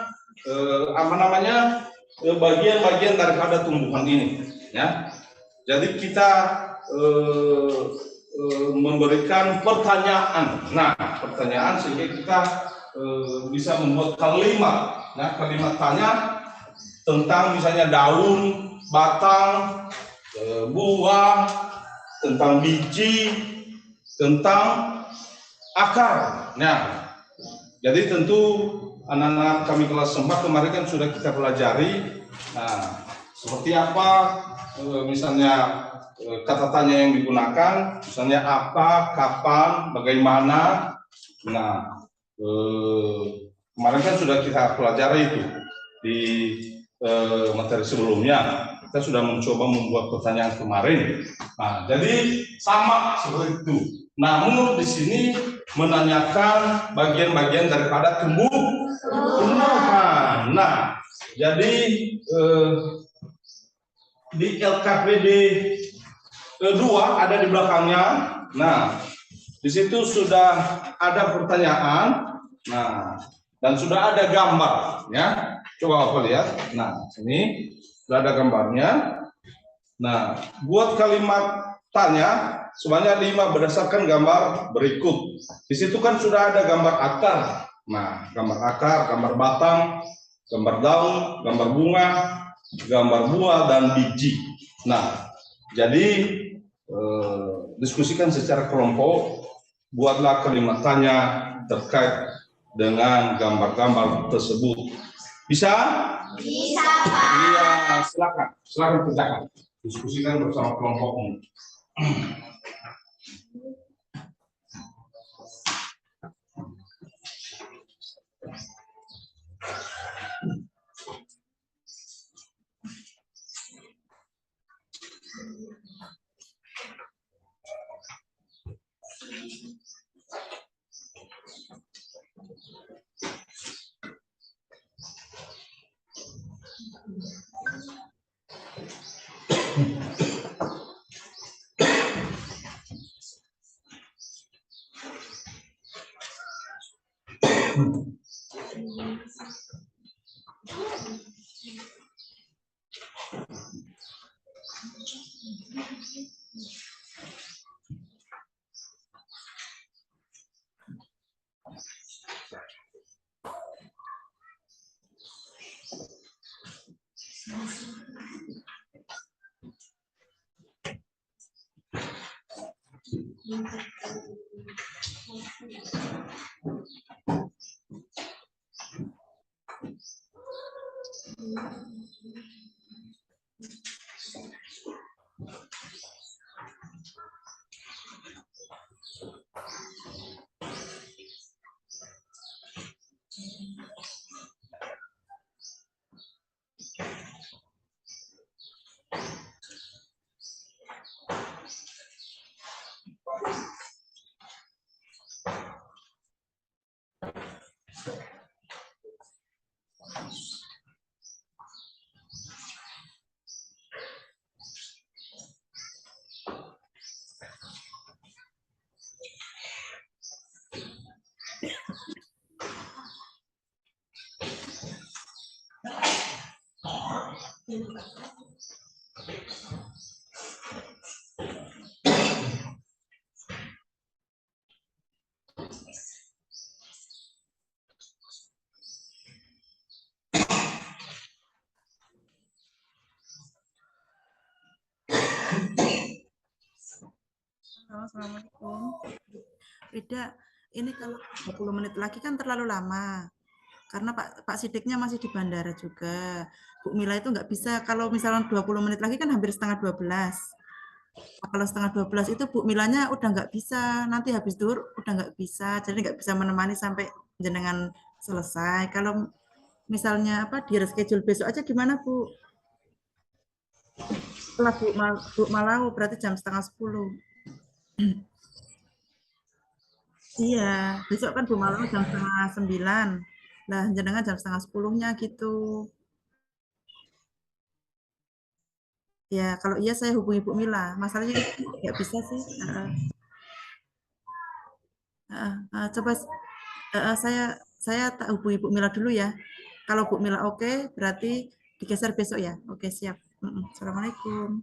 bagian-bagian daripada tumbuhan ini, ya. Jadi kita memberikan pertanyaan. Nah, pertanyaan sehingga kita bisa membuat kalimat. Nah, kalimat tanya tentang misalnya daun, batang, buah, tentang biji, tentang akar. Nah, jadi tentu anak-anak kami kelas 4 kemarin kan sudah kita pelajari. Nah, seperti apa misalnya kata tanya yang digunakan, misalnya apa, kapan, bagaimana. Nah, kemarin kan sudah kita pelajari itu di materi sebelumnya. Kita sudah mencoba membuat pertanyaan kemarin. Nah, jadi sama seperti itu. Namun di sini menanyakan bagian-bagian daripada tumbuhan. Nah, jadi di LKPD 2 ada di belakangnya. Nah, di situ sudah ada pertanyaan. Nah, dan sudah ada gambar, ya. Coba apa lihat. Nah, ini sudah ada gambarnya. Nah, buat kalimat tanya sebanyak 5 berdasarkan gambar berikut. Di situ kan sudah ada gambar akar. Nah, gambar akar, gambar batang, gambar daun, gambar bunga, gambar buah dan biji. Nah, jadi diskusikan secara kelompok, buatlah kalimat tanya terkait dengan gambar-gambar tersebut. Bisa? Bisa, Pak. Iya, silakan kerjakan. Diskusikan bersama kelompokmu. Assalamualaikum. Beda, ini kalau 20 menit lagi kan terlalu lama. Karena Pak Sidiknya masih di bandara juga. Bu Mila itu nggak bisa, kalau misalnya 20 menit lagi kan hampir setengah 12. Kalau setengah 12 itu Bu Milanya udah nggak bisa, nanti habis duhur udah nggak bisa, jadi nggak bisa menemani sampai jenengan selesai. Kalau misalnya di reschedule besok aja gimana Bu? Setelah Bu Malau berarti jam setengah 10. Iya, besok kan Bu Malau jam setengah 9. Nah, jenengan jam setengah 10-nya gitu. Ya, kalau iya saya hubungi Bu Mila. Masalahnya nggak bisa sih. Coba saya tak hubungi Bu Mila dulu ya. Kalau Bu Mila oke, berarti digeser besok ya. Oke, siap. Assalamualaikum.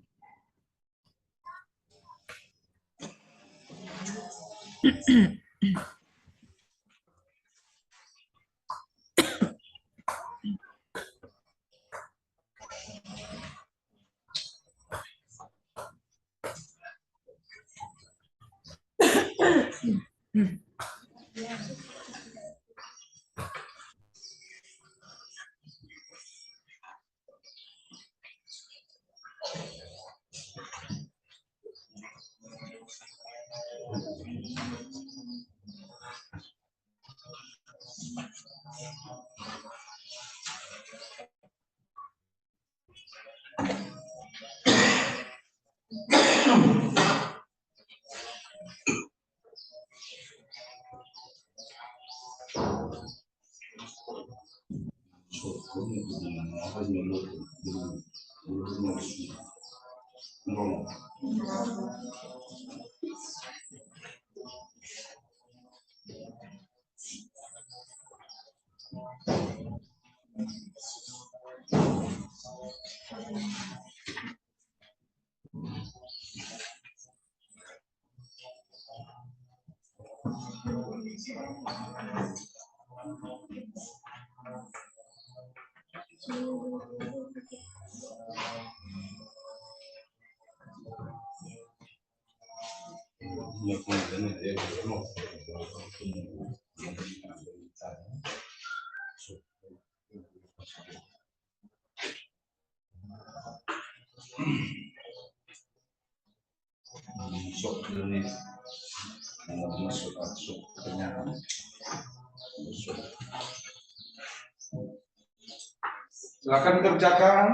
Silakan kerjakan,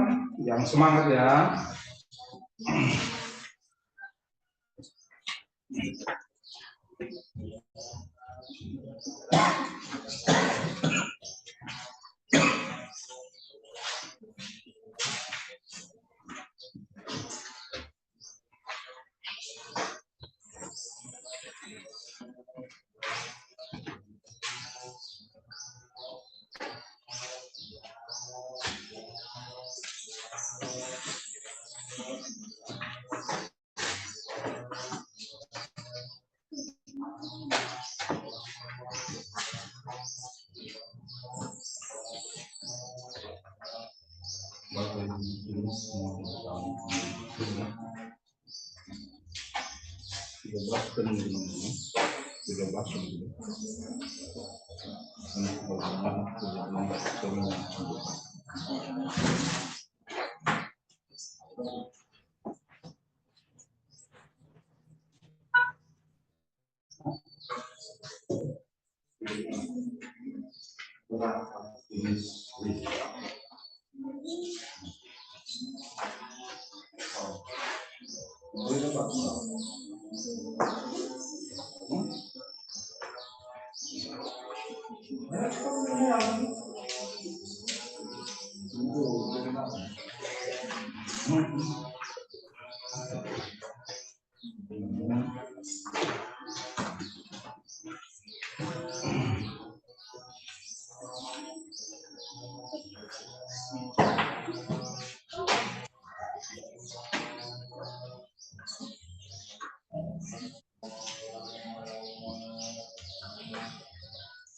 yang semangat ya.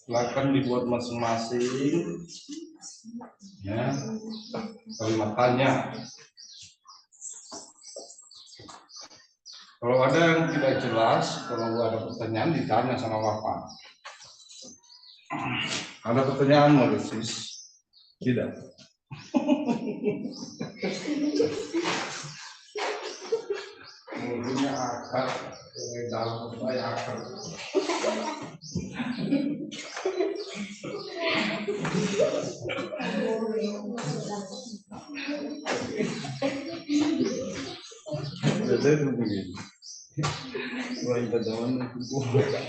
Silakan dibuat masing-masing ya kalimat tanya. Kalau ada yang tidak jelas, kalau ada pertanyaan ditanya sama Bapak. Ada pertanyaan Malesis? Tidak. Mulutnya akar, dalam saya akar. Jadi begini, mulai zaman itu ya.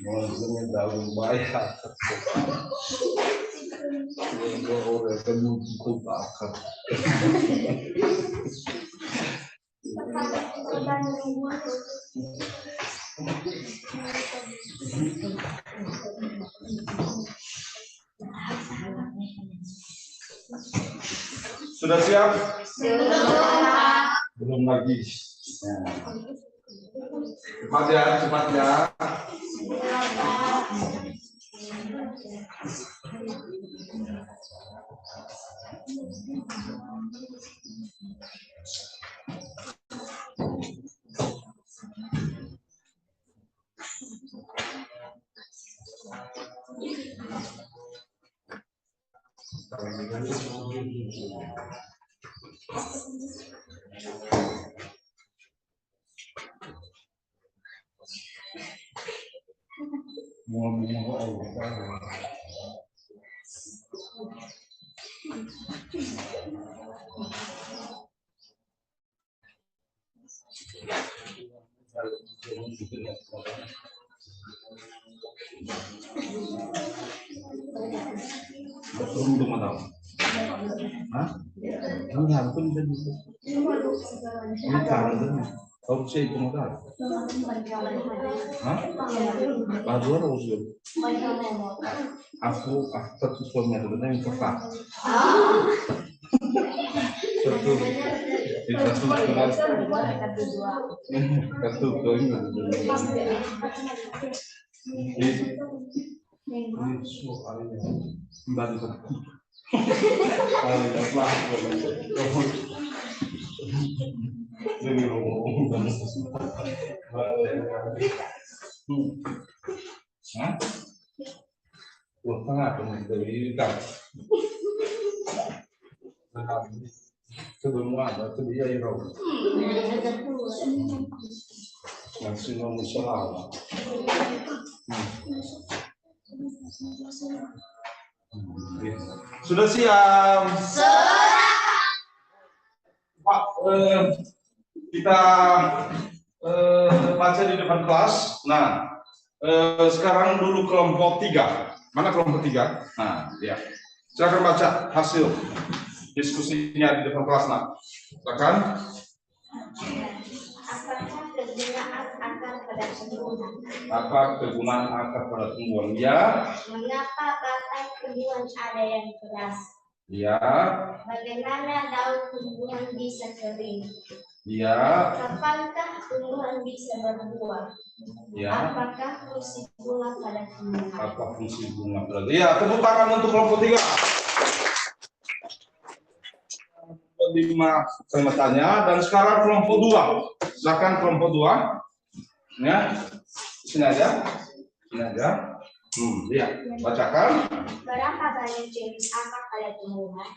Maksudnya daun bayar, orang itu bakar. Sudah siap? Belum lagi. Cepat ya, cepat ya. Aku suaminya sebenarnya yang tepat. Sebelum ada itu dia yang masih mau salah. Sudah siap? Pak, kita baca di depan kelas. Nah, sekarang dulu kelompok 3. Mana kelompok 3? Nah, ya. Silakan baca hasil diskusinya di depan kelas. Nah, silakan. Apa kegunaan akar pada tumbuhan? Ya. Mengapa batang tumbuhan ada yang keras? Ya. Bagaimana daun tumbuhan bisa kering? Ya. Kapankah tumbuhan bisa berbuah? Ya. Apakah fungsi bunga pada tumbuhan? Apa fungsi bunga pada? Ya, tepuk tangan untuk kelompok 3. 5 kalimat tanya, dan sekarang kelompok 2. Silakan kelompok 2. Ya, sini aja. Ya, bacakan. Berapa banyak jenis akar pada tumbuhan?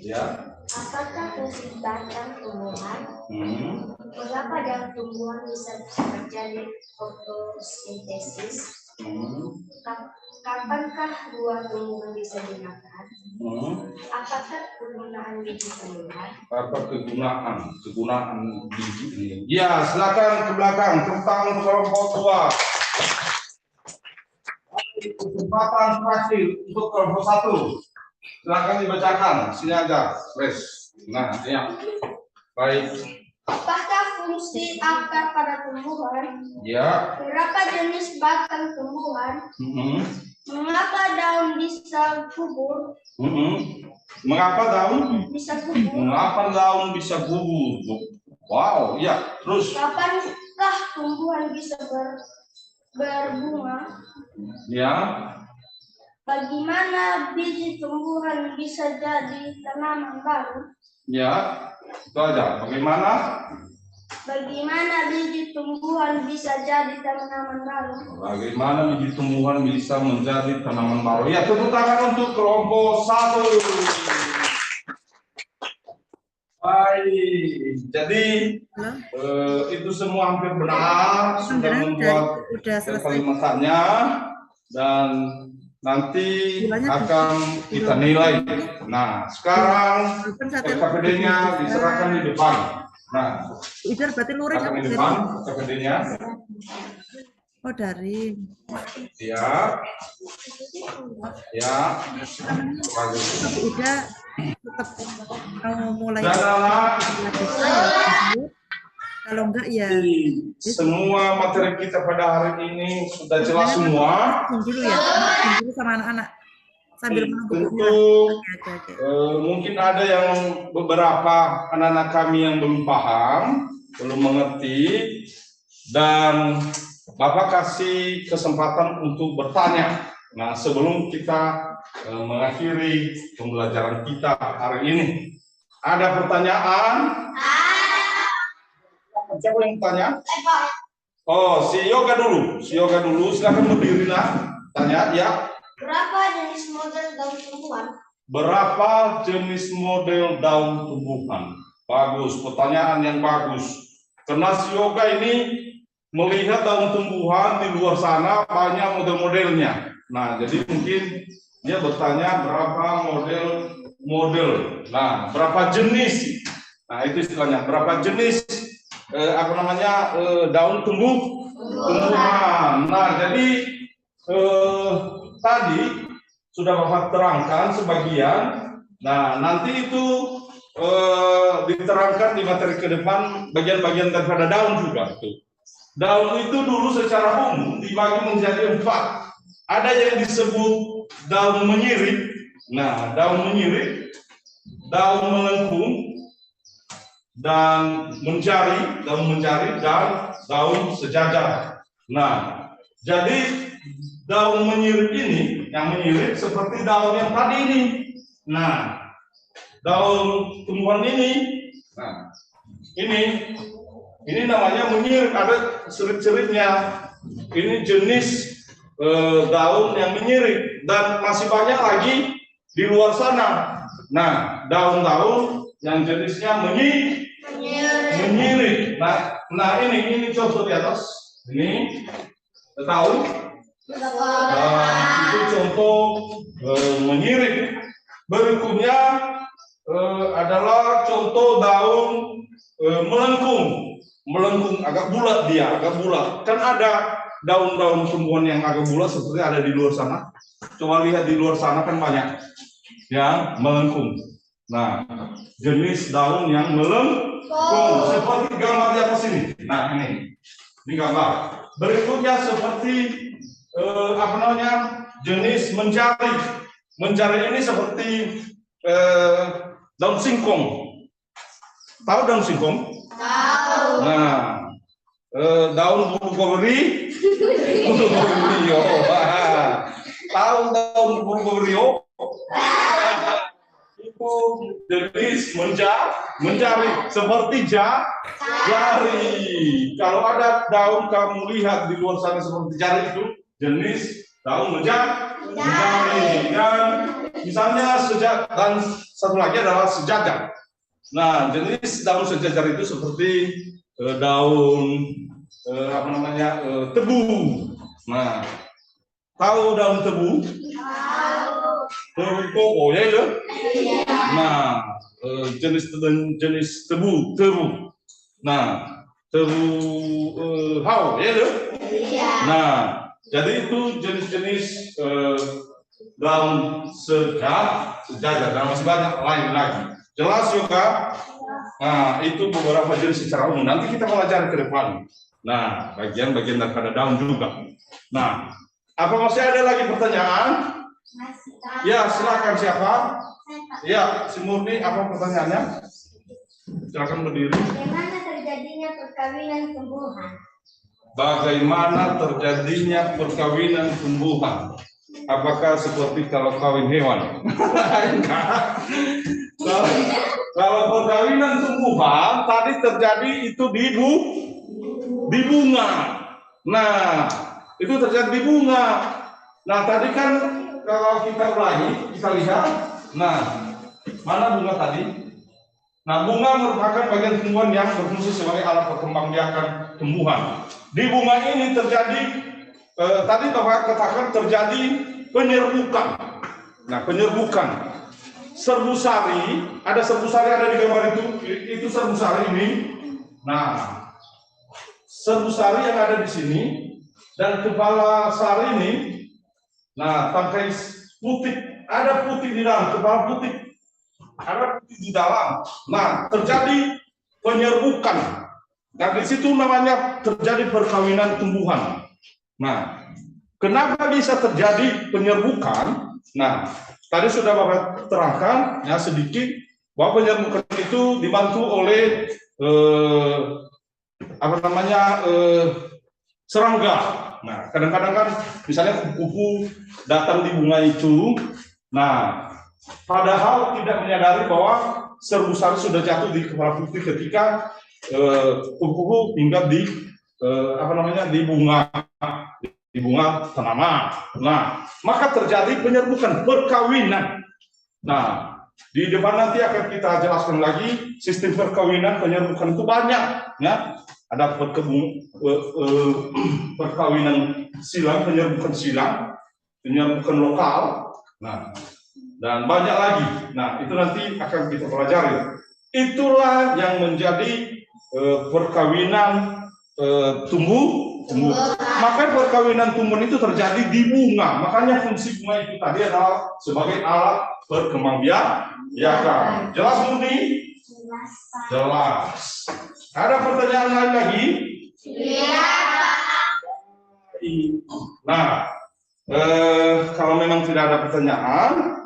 Ya. Apakah fungsi batang tumbuhan? Mengapa daun tumbuhan bisa terjadi fotosintesis? Kapankah buah tumbuhan bisa dimakan? Apakah kegunaan biji tumbuhan? Apa kegunaan biji ini? Ya, silakan ke belakang. Tepuk tangan untuk kelompok 2. Kesempatan terakhir untuk kelompok 1. Silakan dibacakan. Sini aja, Res. Nah, ya. Baik. Apakah fungsi akar pada tumbuhan? Ya. Berapa jenis batang tumbuhan? Mengapa daun bisa gugur? Mengapa daun bisa gugur? Mengapa daun bisa gugur? Wow, ya. Terus. Kapankah tumbuhan bisa berbunga? Ya. Bagaimana biji tumbuhan bisa jadi tanaman baru? Ya, itu aja. Bagaimana biji tumbuhan bisa jadi tanaman baru? Bagaimana biji tumbuhan bisa menjadi tanaman baru? Ya, tepuk tangan untuk kelompok 1. Baik, jadi itu semua hampir benar, sudah membuat kalimatnya, dan nanti akan kita nilai. Nah, sekarang KPD-nya diserahkan di depan. Nah, akan di depan KPD-nya. Oh, dari. Ya. Ya. Bagus. Udah tetap mau mulai. Kalau enggak ya. Semua materi kita pada hari ini sudah jelas semua. Dulu ya, dulu sama anak-anak sambil menunggu. Tentu mungkin ada yang beberapa anak-anak kami yang belum paham, belum mengerti, dan Bapak kasih kesempatan untuk bertanya. Nah, sebelum kita mengakhiri pembelajaran kita hari ini, ada pertanyaan? Siapa yang bertanya? Oh, si Yoga dulu. Silakan berdiri lah. Tanya, ya. Berapa jenis model daun tumbuhan? Berapa jenis model daun tumbuhan? Bagus, pertanyaan yang bagus. Karena si Yoga ini melihat daun tumbuhan di luar sana banyak model-modelnya. Nah, jadi mungkin dia bertanya berapa model. Nah, berapa jenis? Nah, itu istilahnya berapa jenis daun tumbuhan. Nah, jadi tadi sudah Bapak terangkan sebagian. Nah, nanti itu diterangkan di materi ke depan bagian-bagian daripada daun juga. Daun itu dulu secara umum dibagi menjadi 4. Ada yang disebut daun menyirip. Nah, daun menyirip, daun melengkung, dan daun mencari, dan daun sejajar. Nah, jadi daun menyirip ini, yang menyirip seperti daun yang tadi ini. Nah, daun tumbuhan ini, nah, ini namanya menyirip, ada sirip-siripnya. Ini jenis daun yang menyirip, dan masih banyak lagi di luar sana. Nah, daun-daun yang jenisnya menyirip. Nah, ini contoh di atas. Ini daun. Nah, itu contoh menyirip. Berikutnya adalah contoh daun melengkung. Melengkung agak bulat dia, agak bulat. Kan ada daun-daun tumbuhan yang agak bulat seperti ada di luar sana. Coba lihat di luar sana kan banyak yang melengkung. Nah, jenis daun yang melengkung seperti gambar di atas ini. Nah, ini gambar. Berikutnya seperti jenis mencari. Mencari ini seperti daun singkong. Tahu daun singkong? Tahu. Nah, daun bulu goberio. Tahu daun bulu goberio? Itu jenis mencari seperti jari. Kalau ada daun kamu lihat di luar sana seperti jari, itu jenis daun mencari. Dan misalnya dan satu lagi adalah sejajar. Nah, jenis daun sejajar itu seperti daun tebu. Nah, tahu daun tebu? Tebu koko ya. Nah, jenis tebu. Nah, tebu hau ya. Nah, jadi itu jenis-jenis daun sejajar dan masih banyak lain lagi. Jelas juga. Nah, itu beberapa jenis secara umum. Nanti kita belajar ke depan. Nah, bagian-bagian daripada daun juga. Nah, apa masih ada lagi pertanyaan? Ya, silakan siapa? Ya, si Murni, apa pertanyaannya? Silakan berdiri. Bagaimana terjadinya perkawinan tumbuhan? Bagaimana terjadinya perkawinan tumbuhan? Apakah seperti kalau kawin hewan? Kalau perkawinan tumbuhan tadi terjadi itu di bunga. Nah, itu terjadi di bunga. Nah, tadi kan kalau kita ulangi, kita lihat. Nah, mana bunga tadi? Nah, bunga merupakan bagian tumbuhan yang berfungsi sebagai alat perkembangbiakan tumbuhan. Di bunga ini terjadi, tadi Bapak katakan terjadi penyerbukan. Nah, penyerbukan. Serbu sari, ada serbu sari ada di gambar itu serbu sari ini. Nah, serbu sari yang ada di sini dan kepala sari ini. Nah, tangkai putih, ada putih di dalam, kepala putih, ada putih di dalam. Nah, terjadi penyerbukan. Nah, di situ namanya terjadi perkawinan tumbuhan. Nah, kenapa bisa terjadi penyerbukan? Nah, tadi sudah Bapak terangkan ya sedikit bahwa penyerbukan itu dibantu oleh serangga. Nah, kadang-kadang kan misalnya kupu-kupu datang di bunga itu. Nah, padahal tidak menyadari bahwa serbu sari sudah jatuh di kepala putih ketika kupu-kupu hinggap di di bunga tanaman. Nah, maka terjadi penyerbukan perkawinan. Nah, di depan nanti akan kita jelaskan lagi sistem perkawinan penyerbukan itu banyak, ya. Ada perkawinan silang, penyerbukan lokal. Nah, dan banyak lagi. Nah, itu nanti akan kita pelajari. Itulah yang menjadi perkawinan tumbuh. Maka perkawinan tumbuhan itu terjadi di bunga. Makanya fungsi bunga itu tadi adalah sebagai alat perkembangbiakan. Jelas, Budi? Jelas. Ada pertanyaan lain lagi? Iya. Nah, kalau memang tidak ada pertanyaan,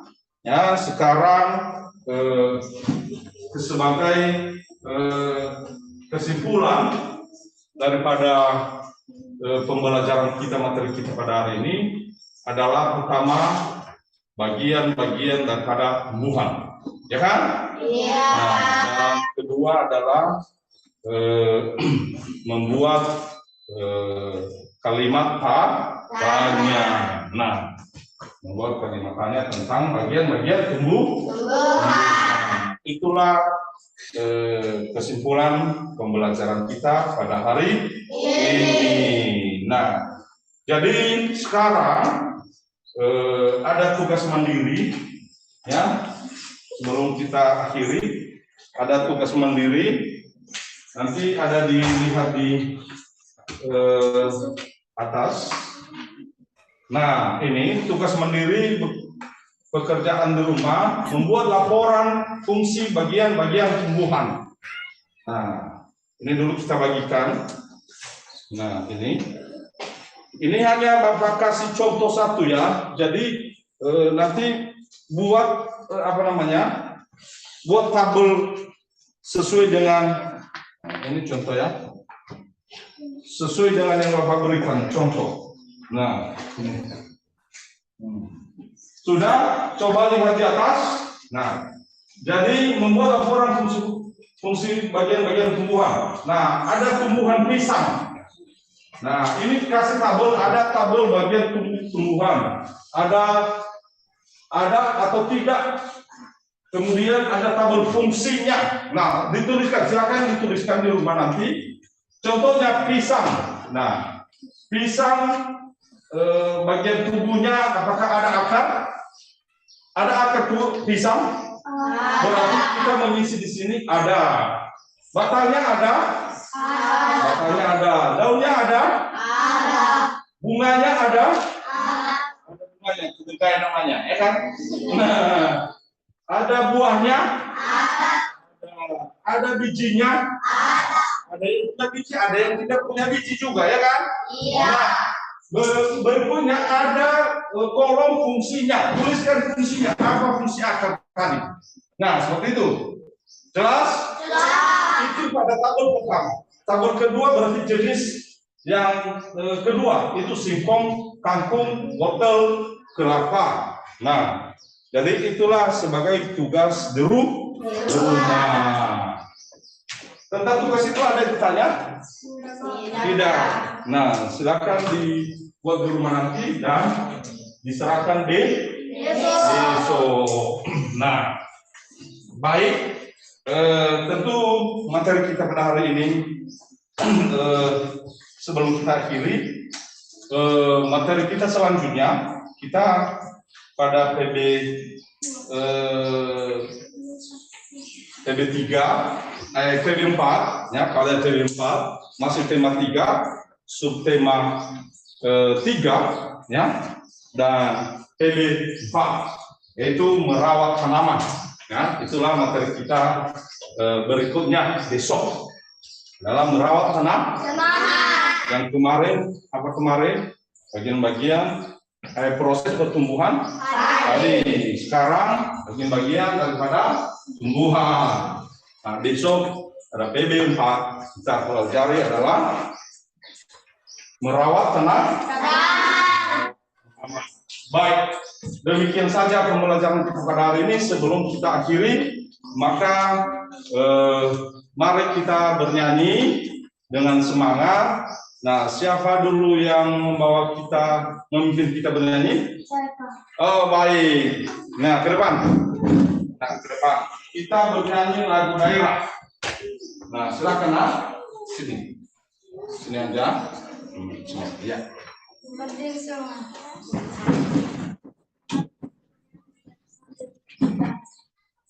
ya sekarang sebagai kesimpulan daripada pembelajaran kita, materi kita pada hari ini adalah pertama bagian-bagian daripada tumbuhan, ya kan? Iya. Nah, dan kedua adalah membuat kalimat tanya. Nah, membuat kalimat tanya tentang bagian-bagian tumbuhan. Itulah kesimpulan pembelajaran kita pada hari ini. Nah, jadi sekarang ada tugas mandiri, ya. Sebelum kita akhiri, ada tugas mandiri. Nanti ada dilihat di atas. Nah, ini tugas mandiri pekerjaan di rumah, membuat laporan fungsi bagian-bagian tumbuhan. Nah, ini dulu kita bagikan. Nah, ini hanya Bapak kasih contoh satu ya. Jadi nanti buat buat tabel sesuai dengan ini contoh ya. Sesuai dengan yang Bapak berikan contoh. Nah, ini. Sudah, coba lihat di atas. Nah, jadi membuat laporan fungsi bagian-bagian tumbuhan. Nah, ada tumbuhan pisang. Nah, ini kasih tabel, ada tabel bagian tumbuhan. Ada atau tidak. Kemudian ada tabel fungsinya. Nah, dituliskan, silakan dituliskan di rumah nanti. Contohnya pisang. Nah, pisang bagian tubuhnya apakah ada akar? Ada akar pisang? Berarti kita mengisi di sini ada. Batangnya ada? Batangnya ada. Daunnya ada? Bunganya ada? Ada bunganya, itu kayak namanya, ya kan? Nah, ada buahnya? Ada bijinya? Ada yang punya biji, ada yang tidak punya biji juga, ya kan? Iya. Nah, berikutnya ada kolom fungsinya. Tuliskan fungsinya. Apa fungsi akar tadi? Nah, seperti itu. Jelas? Jelas. Itu pada tabel pertama. Tabel kedua berarti jenis yang kedua. Itu singkong, kangkung, wortel, kelapa. Nah, jadi itulah sebagai tugas di rumah. Tentang tugas itu ada yang ditanya? Tidak. Nah, silakan dibuat di rumah nanti dan diserahkan besok. Nah, baik. Tentu materi kita pada hari ini sebelum kita akhiri, materi kita selanjutnya kita pada PB 3, PB 4, ya, kalian PB 4 masih tema 3, subtema 3, ya, dan PB 4 yaitu merawat tanaman. Ya, itulah materi kita berikutnya besok. dalam merawat tanah. Yang kemarin, apa kemarin? Bagian-bagian proses pertumbuhan tadi. Sekarang bagian-bagian daripada tumbuhan. Nah, besok ada PB 4. Kita pelajari adalah merawat tanah. Baik, demikian saja pembelajaran kita pada hari ini. Sebelum kita akhiri, maka mari kita bernyanyi dengan semangat. Nah, siapa dulu yang membawa kita, memimpin kita bernyanyi? Oh, baik. Nah, ke depan. Nah, ke depan. Kita bernyanyi lagu daerah. Nah, silakan, nah. Sini. Sini aja. Sini, ya.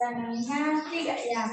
Tangannya tiga ya.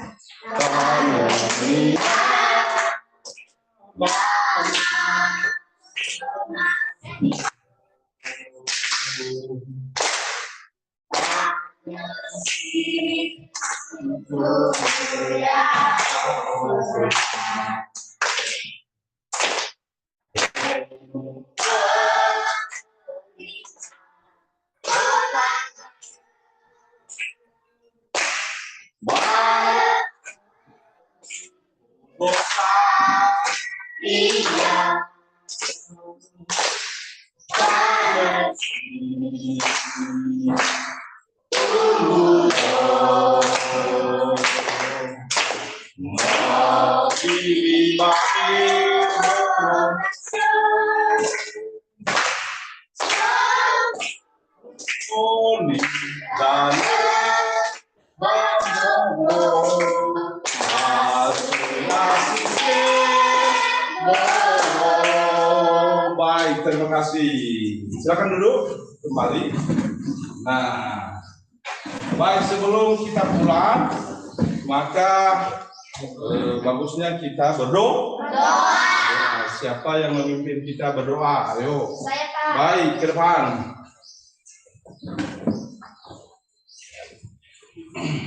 Baik, terima kasih. Silakan duduk kembali. Nah, baik, sebelum kita pulang, maka bagusnya kita berdoa. Nah, siapa yang memimpin kita berdoa? Ayo. Saya, Pak. Baik, ke depan.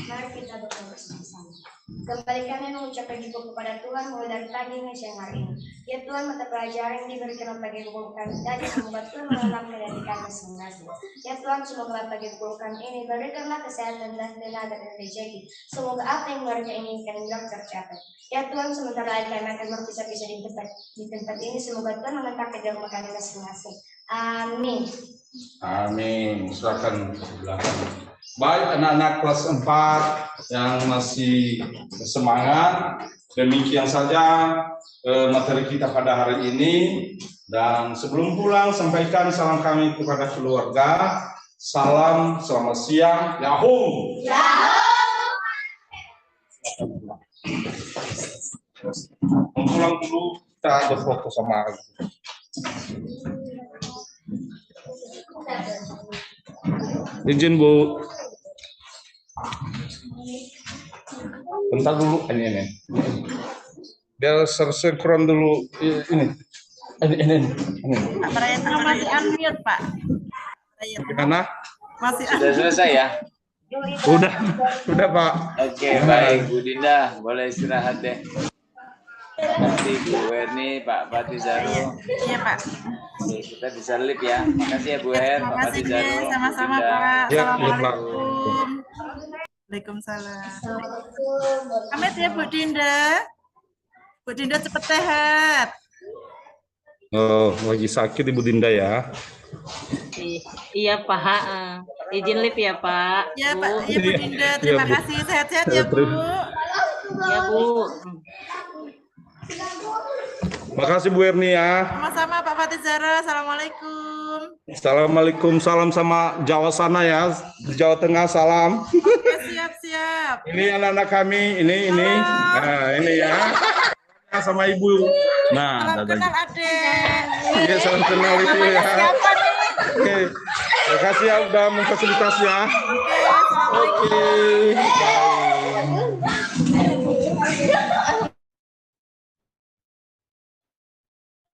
Mari kita berdoa bersama-sama. Kembali kami mengucapkan syukur kepada Tuhan mulai dari pagi hingga siang hari ini. Ya Tuhan, mata pelajaran yang diberikan bagi guru kami tadi, semoga Tuhan mengenalkan dan dikami masing-masing. Ya Tuhan, semoga bagi guru kami ini berikanlah kesehatan dan tenaga dan rezeki. Semoga apa yang mereka inginkan juga tercapai. Ya Tuhan, sementara lagi kami akan berpisah-pisah di tempat ini, semoga Tuhan menetapkan di rumah kami masing-masing. Amin. Amin. Silakan belakang. Baik, anak-anak kelas 4 yang masih semangat, demikian saja materi kita pada hari ini. Dan sebelum pulang, sampaikan salam kami kepada keluarga. Salam, selamat siang. Yahoo! Pulang dulu, kita ada foto sama izin Bu. Bentar dulu, ini. Biar tersinkron dulu ini. Ternyata masih unmute, Pak. Gimana? Masih Sudah selesai ya? Udah Pak. Oke, baik Bu Dinda, boleh istirahat deh. Nanti Bu Werni, Pak Fatizaro. Iya, Pak. Oke, kita bisa live ya. Makasih ya Bu Her, Pak Terima kasih, Fatizaro. sama-sama, Dinda. Pak. Ya, Assalamualaikum. Waalaikumsalam. Pamit ya Bu Dinda. Bu Dinda cepat sehat. Oh, lagi sakit Ibu Dinda ya. Iya Pak, izin live ya Pak. Ya Bu. Pak, iya Bu Dinda. Terima Bu. kasih, sehat-sehat ya Bu. Ya Bu. Makasih Bu Erni ya. Sama-sama Pak Fatizaro. Assalamualaikum. Assalamualaikum, salam sama Jawa sana ya. Jawa Tengah salam. Oke, siap-siap. Ini anak-anak kami, ini. Nah, ini ya. Sama Ibu. Nah, Salam kenal adek. Iya, salam kenal itu Namanya ya. siapa nih? Oke. Terima kasih ya udah memfasilitasi ya. Oke, assalamualaikum. Oke. Bye.